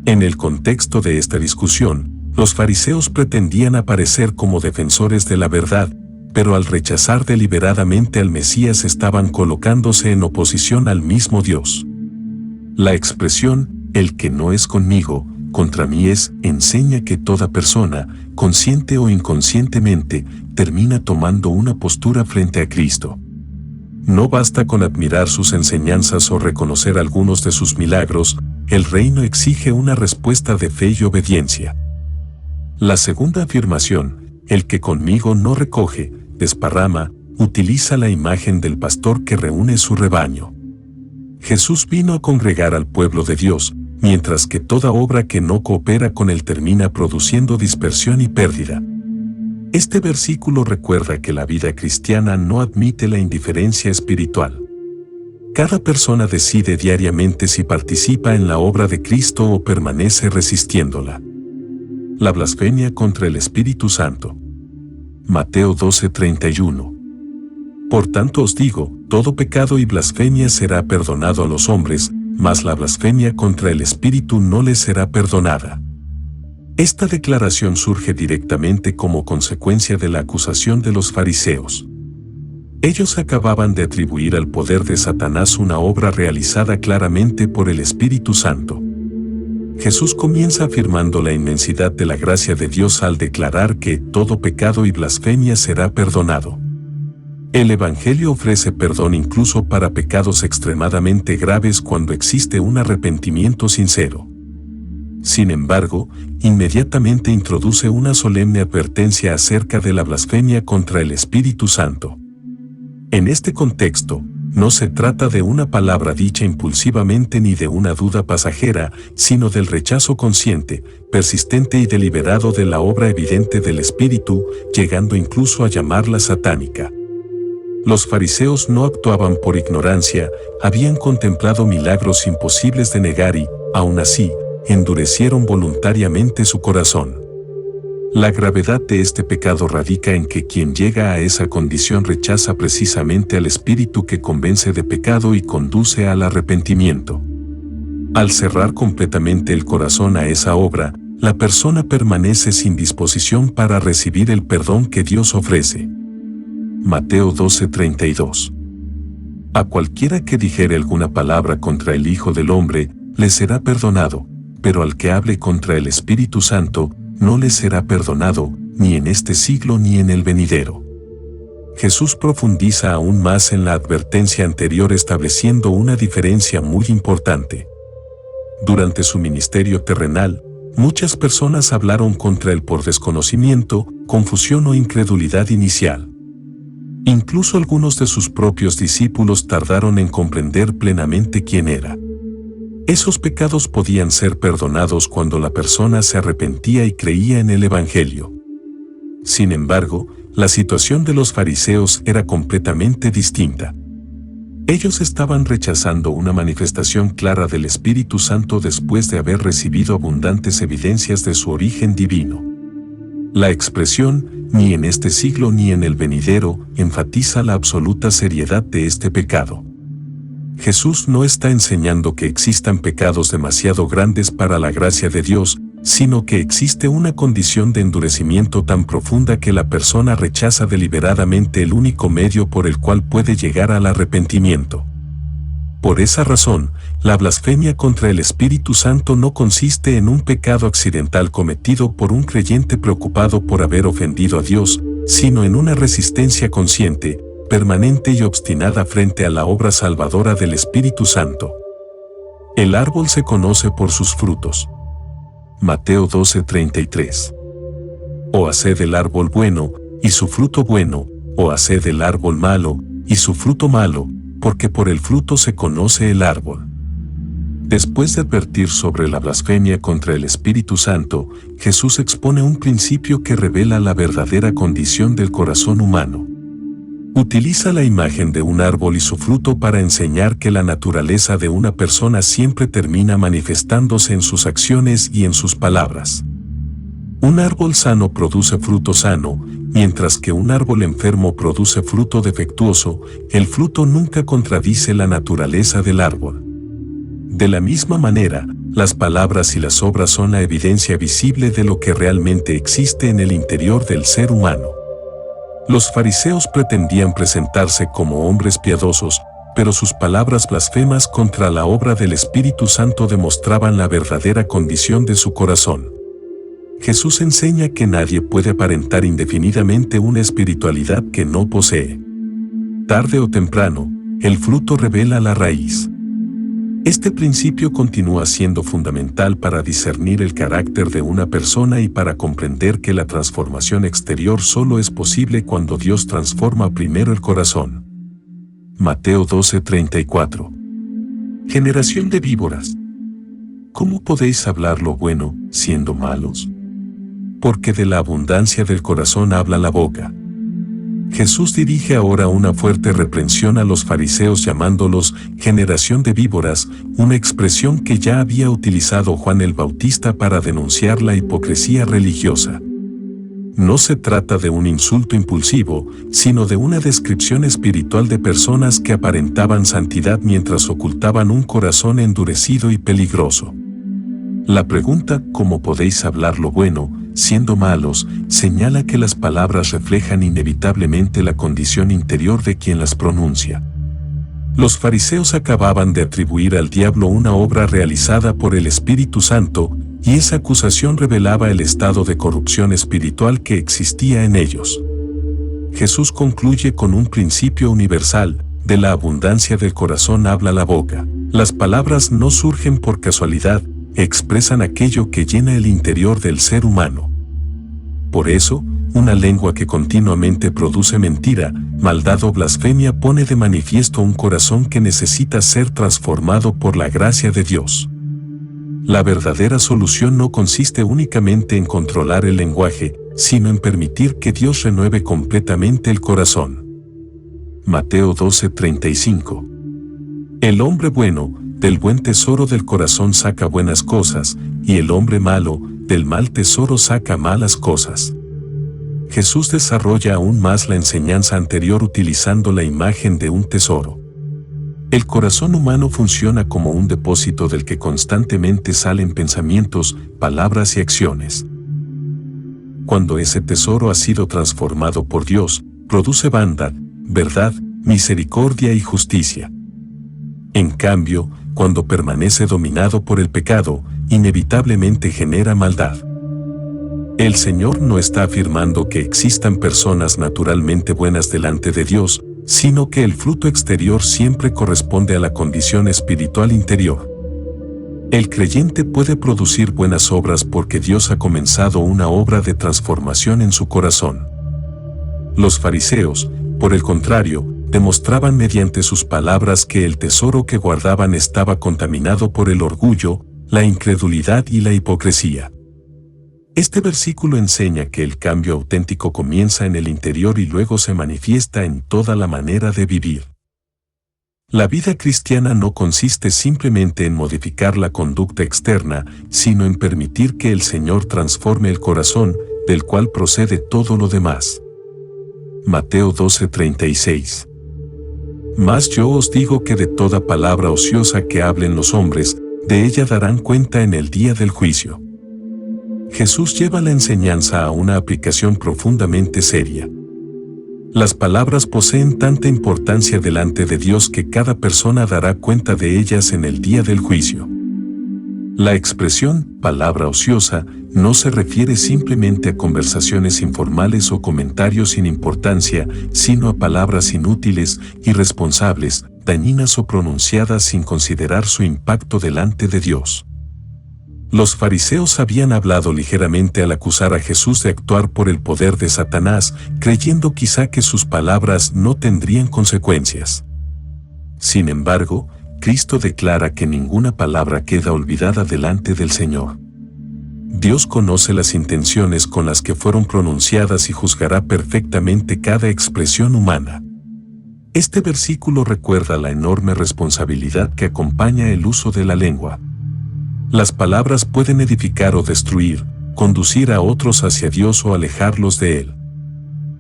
En el contexto de esta discusión, los fariseos pretendían aparecer como defensores de la verdad, pero al rechazar deliberadamente al Mesías estaban colocándose en oposición al mismo Dios. La expresión, el que no es conmigo, contra mí es, enseña que toda persona, consciente o inconscientemente, termina tomando una postura frente a Cristo. No basta con admirar sus enseñanzas o reconocer algunos de sus milagros, el reino exige una respuesta de fe y obediencia. La segunda afirmación, el que conmigo no recoge, desparrama, utiliza la imagen del pastor que reúne su rebaño. Jesús vino a congregar al pueblo de Dios, mientras que toda obra que no coopera con él termina produciendo dispersión y pérdida. Este versículo recuerda que la vida cristiana no admite la indiferencia espiritual. Cada persona decide diariamente si participa en la obra de Cristo o permanece resistiéndola. La blasfemia contra el Espíritu Santo. Mateo 12:31. Por tanto os digo, todo pecado y blasfemia será perdonado a los hombres, mas la blasfemia contra el Espíritu no les será perdonada. Esta declaración surge directamente como consecuencia de la acusación de los fariseos. Ellos acababan de atribuir al poder de Satanás una obra realizada claramente por el Espíritu Santo. Jesús comienza afirmando la inmensidad de la gracia de Dios al declarar que todo pecado y blasfemia será perdonado. El Evangelio ofrece perdón incluso para pecados extremadamente graves cuando existe un arrepentimiento sincero. Sin embargo, inmediatamente introduce una solemne advertencia acerca de la blasfemia contra el Espíritu Santo. En este contexto, no se trata de una palabra dicha impulsivamente ni de una duda pasajera, sino del rechazo consciente, persistente y deliberado de la obra evidente del Espíritu, llegando incluso a llamarla satánica. Los fariseos no actuaban por ignorancia, habían contemplado milagros imposibles de negar y, aún así, endurecieron voluntariamente su corazón. La gravedad de este pecado radica en que quien llega a esa condición rechaza precisamente al Espíritu que convence de pecado y conduce al arrepentimiento. Al cerrar completamente el corazón a esa obra, la persona permanece sin disposición para recibir el perdón que Dios ofrece. Mateo 12:32. A cualquiera que dijere alguna palabra contra el Hijo del Hombre, le será perdonado, pero al que hable contra el Espíritu Santo, no le será perdonado, ni en este siglo ni en el venidero. Jesús profundiza aún más en la advertencia anterior estableciendo una diferencia muy importante. Durante su ministerio terrenal, muchas personas hablaron contra él por desconocimiento, confusión o incredulidad inicial. Incluso algunos de sus propios discípulos tardaron en comprender plenamente quién era. Esos pecados podían ser perdonados cuando la persona se arrepentía y creía en el Evangelio. Sin embargo, la situación de los fariseos era completamente distinta. Ellos estaban rechazando una manifestación clara del Espíritu Santo después de haber recibido abundantes evidencias de su origen divino. La expresión, ni en este siglo ni en el venidero, enfatiza la absoluta seriedad de este pecado. Jesús no está enseñando que existan pecados demasiado grandes para la gracia de Dios, sino que existe una condición de endurecimiento tan profunda que la persona rechaza deliberadamente el único medio por el cual puede llegar al arrepentimiento. Por esa razón, la blasfemia contra el Espíritu Santo no consiste en un pecado accidental cometido por un creyente preocupado por haber ofendido a Dios, sino en una resistencia consciente, permanente y obstinada frente a la obra salvadora del Espíritu Santo. El árbol se conoce por sus frutos. Mateo 12:33. O haced el árbol bueno, y su fruto bueno, o haced el árbol malo, y su fruto malo, porque por el fruto se conoce el árbol. Después de advertir sobre la blasfemia contra el Espíritu Santo, Jesús expone un principio que revela la verdadera condición del corazón humano. Utiliza la imagen de un árbol y su fruto para enseñar que la naturaleza de una persona siempre termina manifestándose en sus acciones y en sus palabras. Un árbol sano produce fruto sano, mientras que un árbol enfermo produce fruto defectuoso. El fruto nunca contradice la naturaleza del árbol. De la misma manera, las palabras y las obras son la evidencia visible de lo que realmente existe en el interior del ser humano. Los fariseos pretendían presentarse como hombres piadosos, pero sus palabras blasfemas contra la obra del Espíritu Santo demostraban la verdadera condición de su corazón. Jesús enseña que nadie puede aparentar indefinidamente una espiritualidad que no posee. Tarde o temprano, el fruto revela la raíz. Este principio continúa siendo fundamental para discernir el carácter de una persona y para comprender que la transformación exterior solo es posible cuando Dios transforma primero el corazón. Mateo 12:34. Generación de víboras. ¿Cómo podéis hablar lo bueno, siendo malos? Porque de la abundancia del corazón habla la boca. Jesús dirige ahora una fuerte reprensión a los fariseos llamándolos generación de víboras, una expresión que ya había utilizado Juan el Bautista para denunciar la hipocresía religiosa. No se trata de un insulto impulsivo, sino de una descripción espiritual de personas que aparentaban santidad mientras ocultaban un corazón endurecido y peligroso. La pregunta ¿cómo podéis hablar lo bueno, siendo malos?, señala que las palabras reflejan inevitablemente la condición interior de quien las pronuncia. Los fariseos acababan de atribuir al diablo una obra realizada por el Espíritu Santo, y esa acusación revelaba el estado de corrupción espiritual que existía en ellos. Jesús concluye con un principio universal: de la abundancia del corazón habla la boca. Las palabras no surgen por casualidad, expresan aquello que llena el interior del ser humano. Por eso, una lengua que continuamente produce mentira, maldad o blasfemia pone de manifiesto un corazón que necesita ser transformado por la gracia de Dios. La verdadera solución no consiste únicamente en controlar el lenguaje, sino en permitir que Dios renueve completamente el corazón. Mateo 12:35. El hombre bueno, del buen tesoro del corazón saca buenas cosas, y el hombre malo, del mal tesoro saca malas cosas. Jesús desarrolla aún más la enseñanza anterior utilizando la imagen de un tesoro. El corazón humano funciona como un depósito del que constantemente salen pensamientos, palabras y acciones. Cuando ese tesoro ha sido transformado por Dios, produce bondad, verdad, misericordia y justicia. En cambio, cuando permanece dominado por el pecado, inevitablemente genera maldad. El Señor no está afirmando que existan personas naturalmente buenas delante de Dios, sino que el fruto exterior siempre corresponde a la condición espiritual interior. El creyente puede producir buenas obras porque Dios ha comenzado una obra de transformación en su corazón. Los fariseos, por el contrario, demostraban mediante sus palabras que el tesoro que guardaban estaba contaminado por el orgullo, la incredulidad y la hipocresía. Este versículo enseña que el cambio auténtico comienza en el interior y luego se manifiesta en toda la manera de vivir. La vida cristiana no consiste simplemente en modificar la conducta externa, sino en permitir que el Señor transforme el corazón, del cual procede todo lo demás. Mateo 12:36. Mas yo os digo que de toda palabra ociosa que hablen los hombres, de ella darán cuenta en el día del juicio. Jesús lleva la enseñanza a una aplicación profundamente seria. Las palabras poseen tanta importancia delante de Dios que cada persona dará cuenta de ellas en el día del juicio. La expresión palabra ociosa no se refiere simplemente a conversaciones informales o comentarios sin importancia, sino a palabras inútiles, irresponsables, dañinas o pronunciadas sin considerar su impacto delante de Dios. Los fariseos habían hablado ligeramente al acusar a Jesús de actuar por el poder de Satanás, creyendo quizá que sus palabras no tendrían consecuencias. Sin embargo, Cristo declara que ninguna palabra queda olvidada delante del Señor. Dios conoce las intenciones con las que fueron pronunciadas y juzgará perfectamente cada expresión humana. Este versículo recuerda la enorme responsabilidad que acompaña el uso de la lengua. Las palabras pueden edificar o destruir, conducir a otros hacia Dios o alejarlos de Él.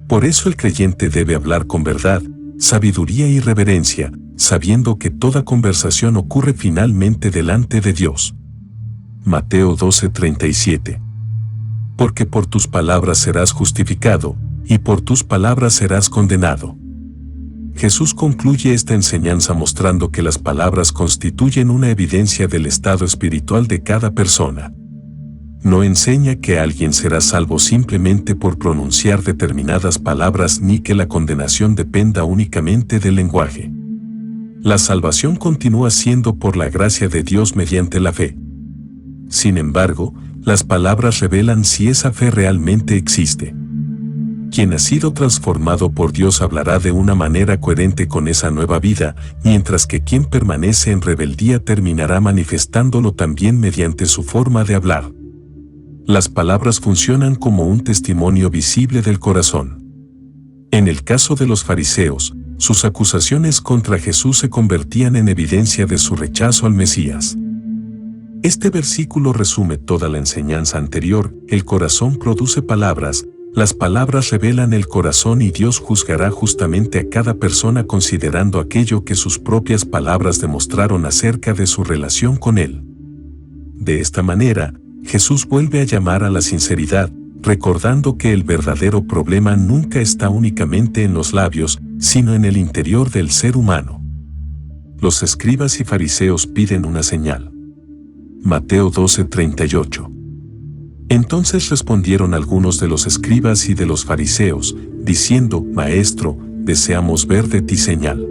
Por eso el creyente debe hablar con verdad, sabiduría y reverencia, sabiendo que toda conversación ocurre finalmente delante de Dios. Mateo 12:37. Porque por tus palabras serás justificado, y por tus palabras serás condenado. Jesús concluye esta enseñanza mostrando que las palabras constituyen una evidencia del estado espiritual de cada persona. No enseña que alguien será salvo simplemente por pronunciar determinadas palabras ni que la condenación dependa únicamente del lenguaje. La salvación continúa siendo por la gracia de Dios mediante la fe. Sin embargo, las palabras revelan si esa fe realmente existe. Quien ha sido transformado por Dios hablará de una manera coherente con esa nueva vida, mientras que quien permanece en rebeldía terminará manifestándolo también mediante su forma de hablar. Las palabras funcionan como un testimonio visible del corazón. En el caso de los fariseos, sus acusaciones contra Jesús se convertían en evidencia de su rechazo al Mesías. Este versículo resume toda la enseñanza anterior: el corazón produce palabras, las palabras revelan el corazón y Dios juzgará justamente a cada persona considerando aquello que sus propias palabras demostraron acerca de su relación con Él. De esta manera, Jesús vuelve a llamar a la sinceridad, recordando que el verdadero problema nunca está únicamente en los labios, sino en el interior del ser humano. Los escribas y fariseos piden una señal. Mateo 12:38. Entonces respondieron algunos de los escribas y de los fariseos, diciendo: Maestro, deseamos ver de ti señal.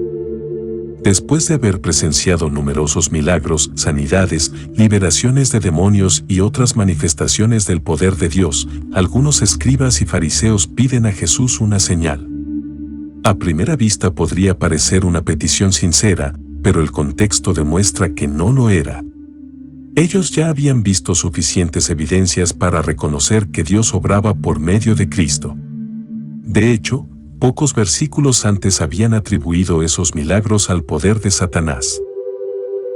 Después de haber presenciado numerosos milagros, sanidades, liberaciones de demonios y otras manifestaciones del poder de Dios, algunos escribas y fariseos piden a Jesús una señal. A primera vista podría parecer una petición sincera, pero el contexto demuestra que no lo era. Ellos ya habían visto suficientes evidencias para reconocer que Dios obraba por medio de Cristo. De hecho, pocos versículos antes habían atribuido esos milagros al poder de Satanás.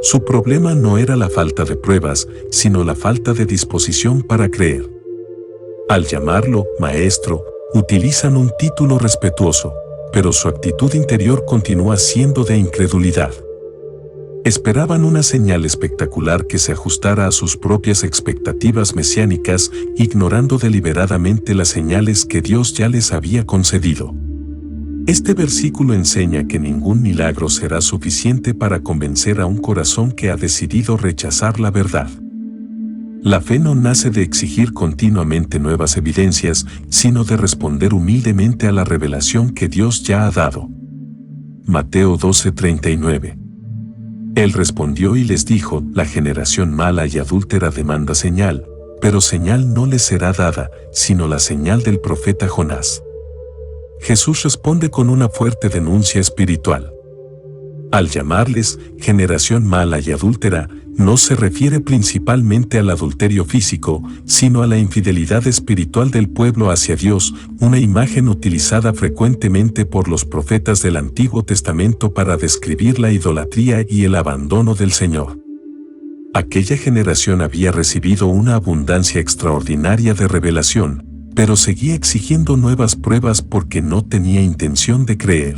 Su problema no era la falta de pruebas, sino la falta de disposición para creer. Al llamarlo Maestro, utilizan un título respetuoso, pero su actitud interior continúa siendo de incredulidad. Esperaban una señal espectacular que se ajustara a sus propias expectativas mesiánicas, ignorando deliberadamente las señales que Dios ya les había concedido. Este versículo enseña que ningún milagro será suficiente para convencer a un corazón que ha decidido rechazar la verdad. La fe no nace de exigir continuamente nuevas evidencias, sino de responder humildemente a la revelación que Dios ya ha dado. Mateo 12:39. Él respondió y les dijo: La generación mala y adúltera demanda señal, pero señal no les será dada, sino la señal del profeta Jonás. Jesús responde con una fuerte denuncia espiritual. Al llamarles generación mala y adúltera, no se refiere principalmente al adulterio físico, sino a la infidelidad espiritual del pueblo hacia Dios, una imagen utilizada frecuentemente por los profetas del Antiguo Testamento para describir la idolatría y el abandono del Señor. Aquella generación había recibido una abundancia extraordinaria de revelación, pero seguía exigiendo nuevas pruebas porque no tenía intención de creer.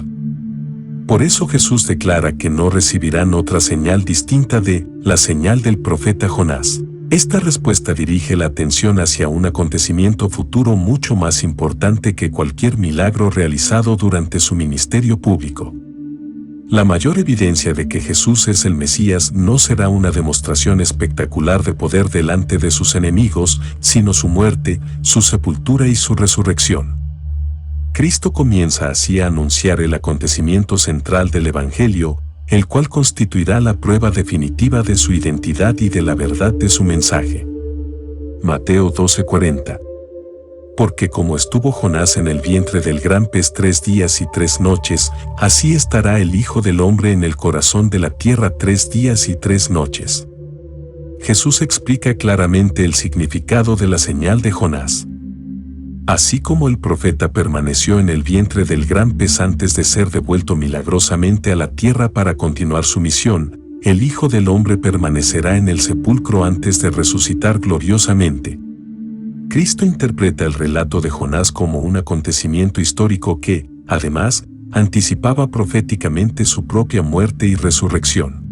Por eso Jesús declara que no recibirán otra señal distinta de la señal del profeta Jonás. Esta respuesta dirige la atención hacia un acontecimiento futuro mucho más importante que cualquier milagro realizado durante su ministerio público. La mayor evidencia de que Jesús es el Mesías no será una demostración espectacular de poder delante de sus enemigos, sino su muerte, su sepultura y su resurrección. Cristo comienza así a anunciar el acontecimiento central del Evangelio, el cual constituirá la prueba definitiva de su identidad y de la verdad de su mensaje. Mateo 12:40. porque como estuvo Jonás en el vientre del gran pez 3 días y 3 noches, así estará el Hijo del Hombre en el corazón de la tierra 3 días y 3 noches. Jesús explica claramente el significado de la señal de Jonás. Así como el profeta permaneció en el vientre del gran pez antes de ser devuelto milagrosamente a la tierra para continuar su misión, el Hijo del Hombre permanecerá en el sepulcro antes de resucitar gloriosamente. Cristo interpreta el relato de Jonás como un acontecimiento histórico que, además, anticipaba proféticamente su propia muerte y resurrección.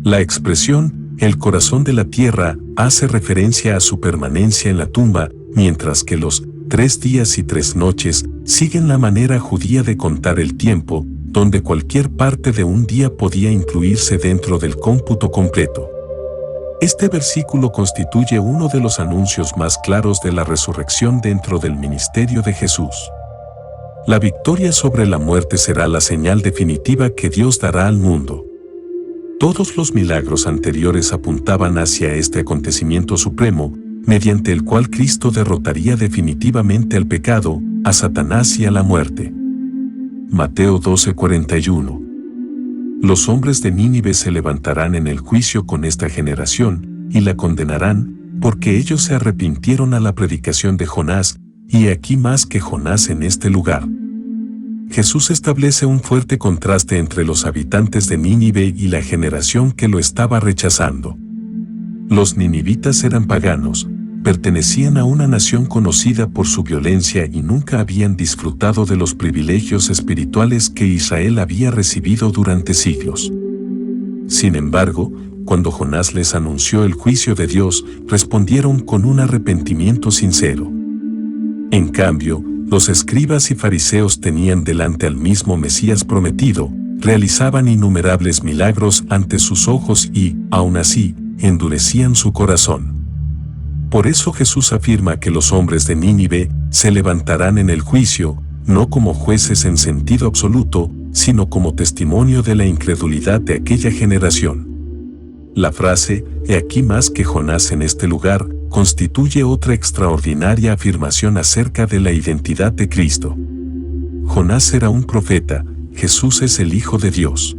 La expresión, el corazón de la tierra, hace referencia a su permanencia en la tumba, mientras que los 3 días y 3 noches siguen la manera judía de contar el tiempo, donde cualquier parte de un día podía incluirse dentro del cómputo completo. Este versículo constituye uno de los anuncios más claros de la resurrección dentro del ministerio de Jesús. La victoria sobre la muerte será la señal definitiva que Dios dará al mundo. Todos los milagros anteriores apuntaban hacia este acontecimiento supremo, mediante el cual Cristo derrotaría definitivamente al pecado, a Satanás y a la muerte. Mateo 12:41. Los hombres de Nínive se levantarán en el juicio con esta generación, y la condenarán, porque ellos se arrepintieron a la predicación de Jonás, y aquí más que Jonás en este lugar. Jesús establece un fuerte contraste entre los habitantes de Nínive y la generación que lo estaba rechazando. Los ninivitas eran paganos, pertenecían a una nación conocida por su violencia y nunca habían disfrutado de los privilegios espirituales que Israel había recibido durante siglos. Sin embargo, cuando Jonás les anunció el juicio de Dios, respondieron con un arrepentimiento sincero. En cambio, los escribas y fariseos tenían delante al mismo Mesías prometido, realizaban innumerables milagros ante sus ojos y, aun así, endurecían su corazón. Por eso Jesús afirma que los hombres de Nínive se levantarán en el juicio, no como jueces en sentido absoluto, sino como testimonio de la incredulidad de aquella generación. La frase, «He aquí más que Jonás en este lugar», constituye otra extraordinaria afirmación acerca de la identidad de Cristo. Jonás era un profeta, Jesús es el Hijo de Dios.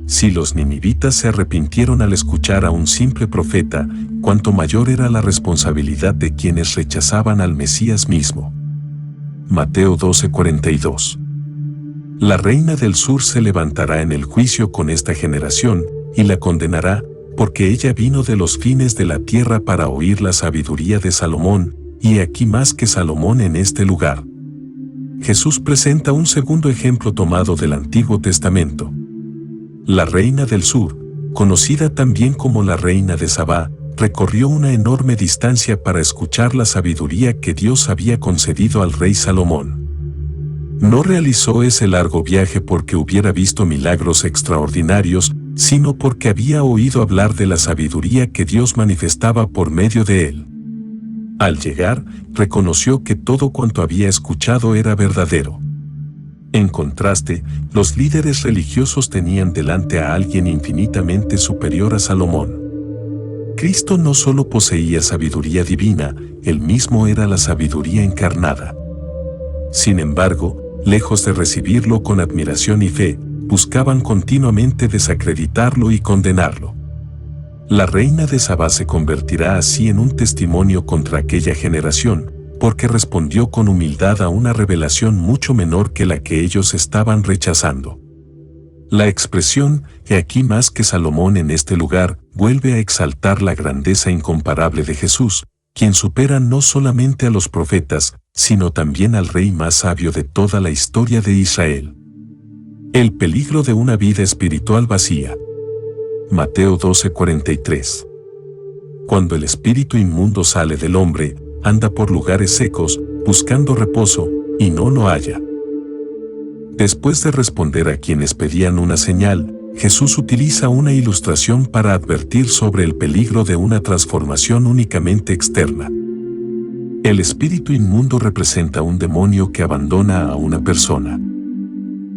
Si los ninivitas se arrepintieron al escuchar a un simple profeta, cuánto mayor era la responsabilidad de quienes rechazaban al Mesías mismo. Mateo 12:42. La reina del sur se levantará en el juicio con esta generación, y la condenará, porque ella vino de los fines de la tierra para oír la sabiduría de Salomón, y aquí más que Salomón en este lugar. Jesús presenta un segundo ejemplo tomado del Antiguo Testamento. La reina del sur, conocida también como la reina de Sabá, recorrió una enorme distancia para escuchar la sabiduría que Dios había concedido al rey Salomón. No realizó ese largo viaje porque hubiera visto milagros extraordinarios, sino porque había oído hablar de la sabiduría que Dios manifestaba por medio de él. Al llegar, reconoció que todo cuanto había escuchado era verdadero. En contraste, los líderes religiosos tenían delante a alguien infinitamente superior a Salomón. Cristo no solo poseía sabiduría divina, él mismo era la sabiduría encarnada. Sin embargo, lejos de recibirlo con admiración y fe, buscaban continuamente desacreditarlo y condenarlo. La reina de Sabá se convertirá así en un testimonio contra aquella generación, porque respondió con humildad a una revelación mucho menor que la que ellos estaban rechazando. La expresión, «He aquí más que Salomón en este lugar», vuelve a exaltar la grandeza incomparable de Jesús, quien supera no solamente a los profetas, sino también al rey más sabio de toda la historia de Israel. El peligro de una vida espiritual vacía. Mateo 12:43. Cuando el espíritu inmundo sale del hombre, anda por lugares secos, buscando reposo, y no lo halla. Después de responder a quienes pedían una señal, Jesús utiliza una ilustración para advertir sobre el peligro de una transformación únicamente externa. El espíritu inmundo representa un demonio que abandona a una persona.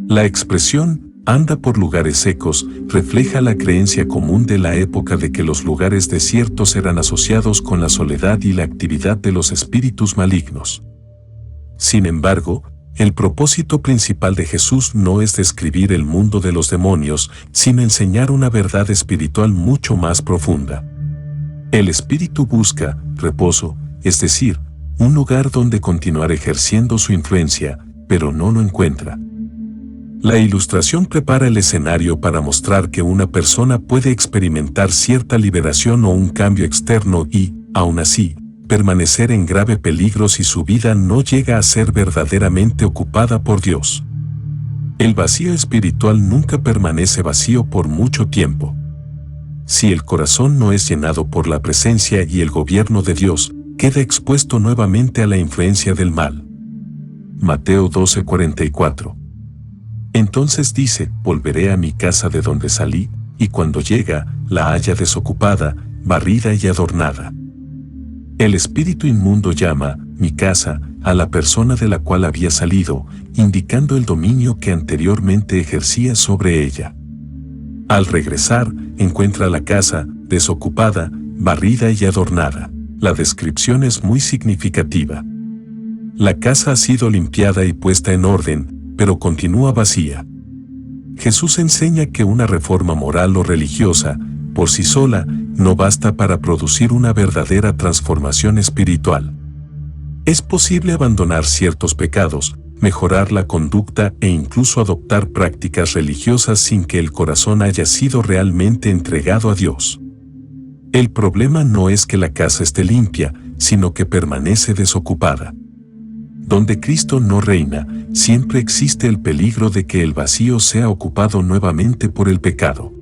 La expresión, anda por lugares secos, refleja la creencia común de la época de que los lugares desiertos eran asociados con la soledad y la actividad de los espíritus malignos. Sin embargo, el propósito principal de Jesús no es describir el mundo de los demonios, sino enseñar una verdad espiritual mucho más profunda. El espíritu busca reposo, es decir, un lugar donde continuar ejerciendo su influencia, pero no lo encuentra. La ilustración prepara el escenario para mostrar que una persona puede experimentar cierta liberación o un cambio externo y, aún así, permanecer en grave peligro si su vida no llega a ser verdaderamente ocupada por Dios. El vacío espiritual nunca permanece vacío por mucho tiempo. Si el corazón no es llenado por la presencia y el gobierno de Dios, queda expuesto nuevamente a la influencia del mal. Mateo 12:44. Entonces dice, volveré a mi casa de donde salí, y cuando llega, la halla desocupada, barrida y adornada. El espíritu inmundo llama, mi casa, a la persona de la cual había salido, indicando el dominio que anteriormente ejercía sobre ella. Al regresar, encuentra la casa, desocupada, barrida y adornada. La descripción es muy significativa. La casa ha sido limpiada y puesta en orden, pero continúa vacía. Jesús enseña que una reforma moral o religiosa, por sí sola, no basta para producir una verdadera transformación espiritual. Es posible abandonar ciertos pecados, mejorar la conducta e incluso adoptar prácticas religiosas sin que el corazón haya sido realmente entregado a Dios. El problema no es que la casa esté limpia, sino que permanece desocupada. Donde Cristo no reina, siempre existe el peligro de que el vacío sea ocupado nuevamente por el pecado.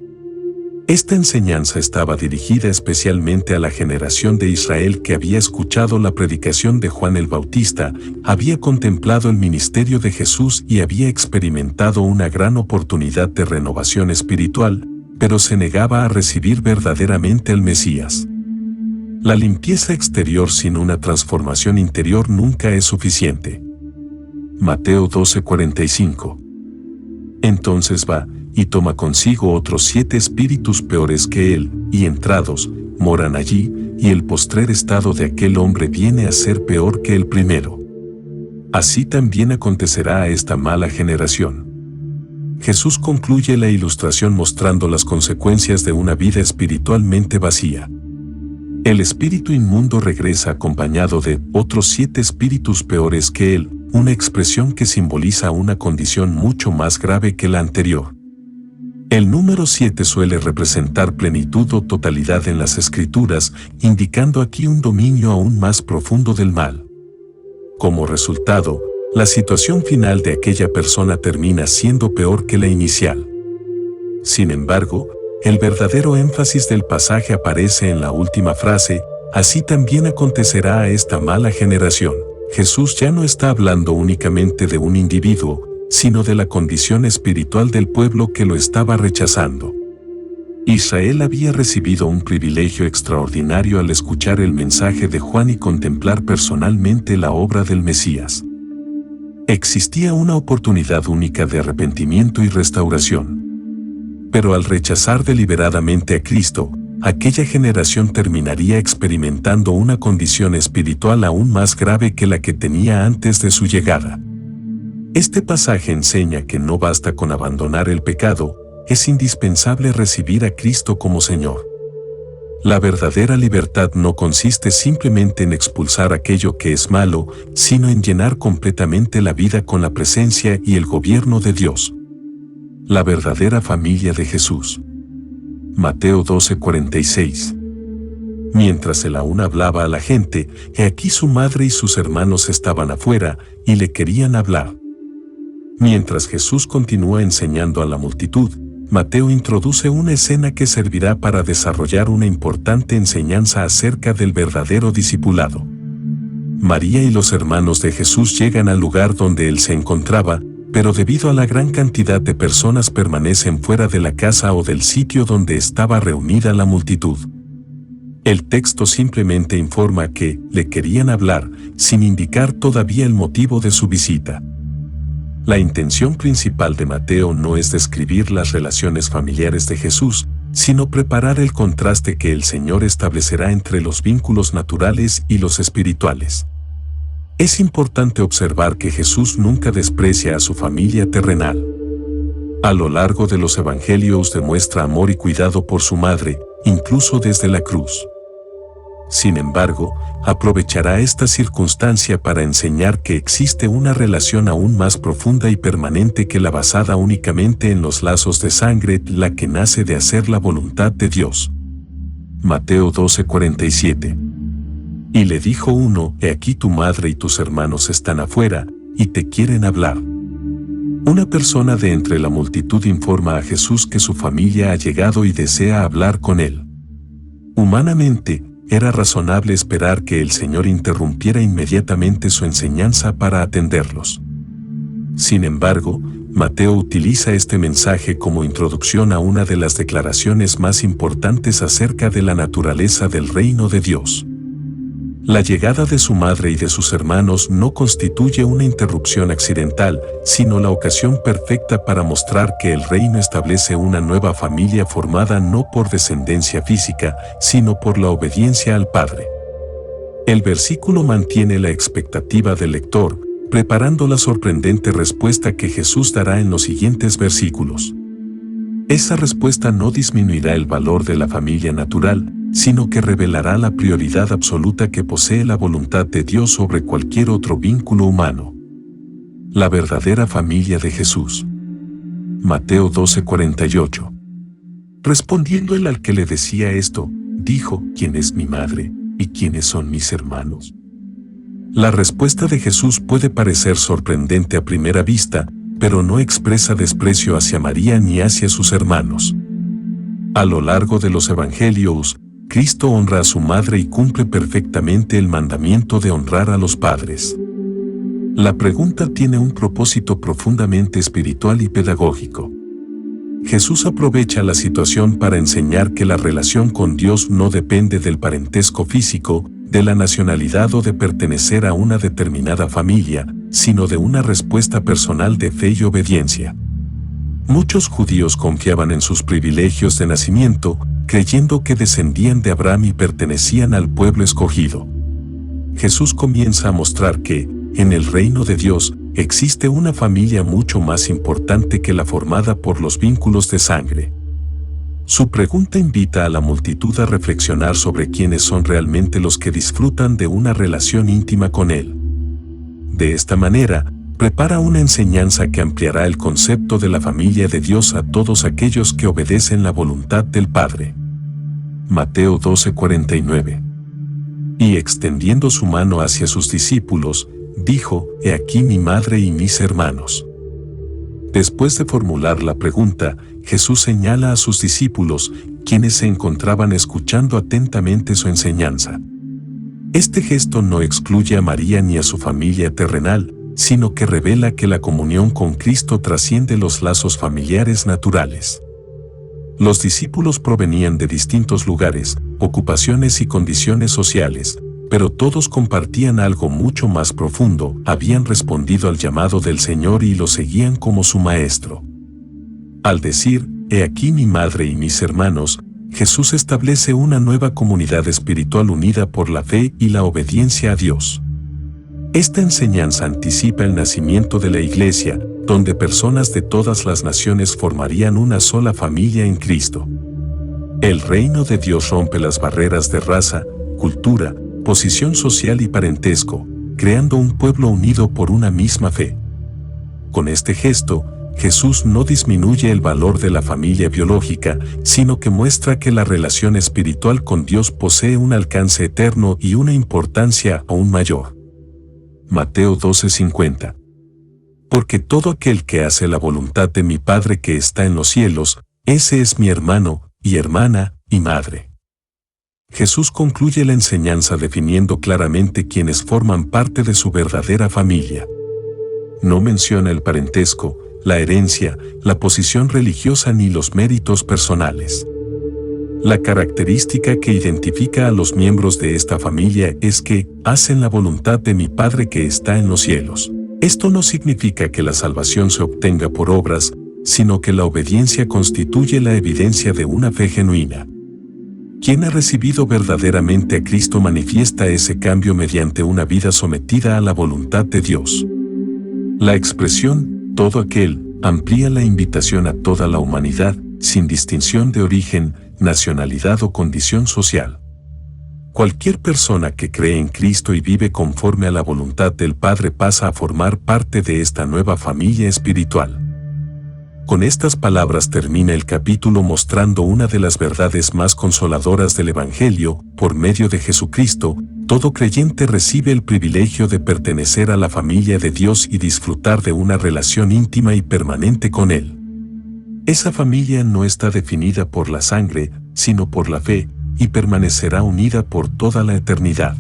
Esta enseñanza estaba dirigida especialmente a la generación de Israel que había escuchado la predicación de Juan el Bautista, había contemplado el ministerio de Jesús y había experimentado una gran oportunidad de renovación espiritual, pero se negaba a recibir verdaderamente al Mesías. La limpieza exterior sin una transformación interior nunca es suficiente. Mateo 12:45. Entonces va, y toma consigo otros 7 espíritus peores que él, y entrados, moran allí, y el postrer estado de aquel hombre viene a ser peor que el primero. Así también acontecerá a esta mala generación. Jesús concluye la ilustración mostrando las consecuencias de una vida espiritualmente vacía. El espíritu inmundo regresa acompañado de otros 7 espíritus peores que él, una expresión que simboliza una condición mucho más grave que la anterior. El número 7 suele representar plenitud o totalidad en las Escrituras, indicando aquí un dominio aún más profundo del mal. Como resultado, la situación final de aquella persona termina siendo peor que la inicial. Sin embargo, el verdadero énfasis del pasaje aparece en la última frase, así también acontecerá a esta mala generación. Jesús ya no está hablando únicamente de un individuo, sino de la condición espiritual del pueblo que lo estaba rechazando. Israel había recibido un privilegio extraordinario al escuchar el mensaje de Juan y contemplar personalmente la obra del Mesías. Existía una oportunidad única de arrepentimiento y restauración. Pero al rechazar deliberadamente a Cristo, aquella generación terminaría experimentando una condición espiritual aún más grave que la que tenía antes de su llegada. Este pasaje enseña que no basta con abandonar el pecado, es indispensable recibir a Cristo como Señor. La verdadera libertad no consiste simplemente en expulsar aquello que es malo, sino en llenar completamente la vida con la presencia y el gobierno de Dios. La verdadera familia de Jesús. Mateo 12:46. Mientras él aún hablaba a la gente, he aquí su madre y sus hermanos estaban afuera, y le querían hablar. Mientras Jesús continúa enseñando a la multitud, Mateo introduce una escena que servirá para desarrollar una importante enseñanza acerca del verdadero discipulado. María y los hermanos de Jesús llegan al lugar donde él se encontraba, pero debido a la gran cantidad de personas permanecen fuera de la casa o del sitio donde estaba reunida la multitud. El texto simplemente informa que le querían hablar, sin indicar todavía el motivo de su visita. La intención principal de Mateo no es describir las relaciones familiares de Jesús, sino preparar el contraste que el Señor establecerá entre los vínculos naturales y los espirituales. Es importante observar que Jesús nunca desprecia a su familia terrenal. A lo largo de los evangelios demuestra amor y cuidado por su madre, incluso desde la cruz. Sin embargo, aprovechará esta circunstancia para enseñar que existe una relación aún más profunda y permanente que la basada únicamente en los lazos de sangre, la que nace de hacer la voluntad de Dios. Mateo 12:47. Y le dijo uno: He aquí tu madre y tus hermanos están afuera, y te quieren hablar. Una persona de entre la multitud informa a Jesús que su familia ha llegado y desea hablar con él. Humanamente, era razonable esperar que el Señor interrumpiera inmediatamente su enseñanza para atenderlos. Sin embargo, Mateo utiliza este mensaje como introducción a una de las declaraciones más importantes acerca de la naturaleza del reino de Dios. La llegada de su madre y de sus hermanos no constituye una interrupción accidental, sino la ocasión perfecta para mostrar que el reino establece una nueva familia formada no por descendencia física, sino por la obediencia al Padre. El versículo mantiene la expectativa del lector, preparando la sorprendente respuesta que Jesús dará en los siguientes versículos. Esa respuesta no disminuirá el valor de la familia natural, sino que revelará la prioridad absoluta que posee la voluntad de Dios sobre cualquier otro vínculo humano. La verdadera familia de Jesús. Mateo 12:48. Respondiendo él al que le decía esto, dijo: ¿Quién es mi madre, y quiénes son mis hermanos? La respuesta de Jesús puede parecer sorprendente a primera vista, pero no expresa desprecio hacia María ni hacia sus hermanos. A lo largo de los evangelios, Cristo honra a su madre y cumple perfectamente el mandamiento de honrar a los padres. La pregunta tiene un propósito profundamente espiritual y pedagógico. Jesús aprovecha la situación para enseñar que la relación con Dios no depende del parentesco físico, de la nacionalidad o de pertenecer a una determinada familia, sino de una respuesta personal de fe y obediencia. Muchos judíos confiaban en sus privilegios de nacimiento, creyendo que descendían de Abraham y pertenecían al pueblo escogido. Jesús comienza a mostrar que, en el reino de Dios, existe una familia mucho más importante que la formada por los vínculos de sangre. Su pregunta invita a la multitud a reflexionar sobre quiénes son realmente los que disfrutan de una relación íntima con Él. De esta manera, prepara una enseñanza que ampliará el concepto de la familia de Dios a todos aquellos que obedecen la voluntad del Padre. Mateo 12:49. Y extendiendo su mano hacia sus discípulos, dijo: He aquí mi madre y mis hermanos. Después de formular la pregunta, Jesús señala a sus discípulos, quienes se encontraban escuchando atentamente su enseñanza. Este gesto no excluye a María ni a su familia terrenal, sino que revela que la comunión con Cristo trasciende los lazos familiares naturales. Los discípulos provenían de distintos lugares, ocupaciones y condiciones sociales, pero todos compartían algo mucho más profundo: habían respondido al llamado del Señor y lo seguían como su Maestro. Al decir: He aquí mi madre y mis hermanos, Jesús establece una nueva comunidad espiritual unida por la fe y la obediencia a Dios. Esta enseñanza anticipa el nacimiento de la Iglesia, donde personas de todas las naciones formarían una sola familia en Cristo. El reino de Dios rompe las barreras de raza, cultura, posición social y parentesco, creando un pueblo unido por una misma fe. Con este gesto, Jesús no disminuye el valor de la familia biológica, sino que muestra que la relación espiritual con Dios posee un alcance eterno y una importancia aún mayor. Mateo 12:50. Porque todo aquel que hace la voluntad de mi Padre que está en los cielos, ese es mi hermano, y hermana, y madre. Jesús concluye la enseñanza definiendo claramente quienes forman parte de su verdadera familia. No menciona el parentesco, la herencia, la posición religiosa ni los méritos personales. La característica que identifica a los miembros de esta familia es que hacen la voluntad de mi Padre que está en los cielos. Esto no significa que la salvación se obtenga por obras, sino que la obediencia constituye la evidencia de una fe genuina. Quien ha recibido verdaderamente a Cristo manifiesta ese cambio mediante una vida sometida a la voluntad de Dios. La expresión, todo aquel, amplía la invitación a toda la humanidad, sin distinción de origen, nacionalidad o condición social. Cualquier persona que cree en Cristo y vive conforme a la voluntad del Padre pasa a formar parte de esta nueva familia espiritual. Con estas palabras termina el capítulo mostrando una de las verdades más consoladoras del Evangelio: por medio de Jesucristo, todo creyente recibe el privilegio de pertenecer a la familia de Dios y disfrutar de una relación íntima y permanente con Él. Esa familia no está definida por la sangre, sino por la fe, y permanecerá unida por toda la eternidad.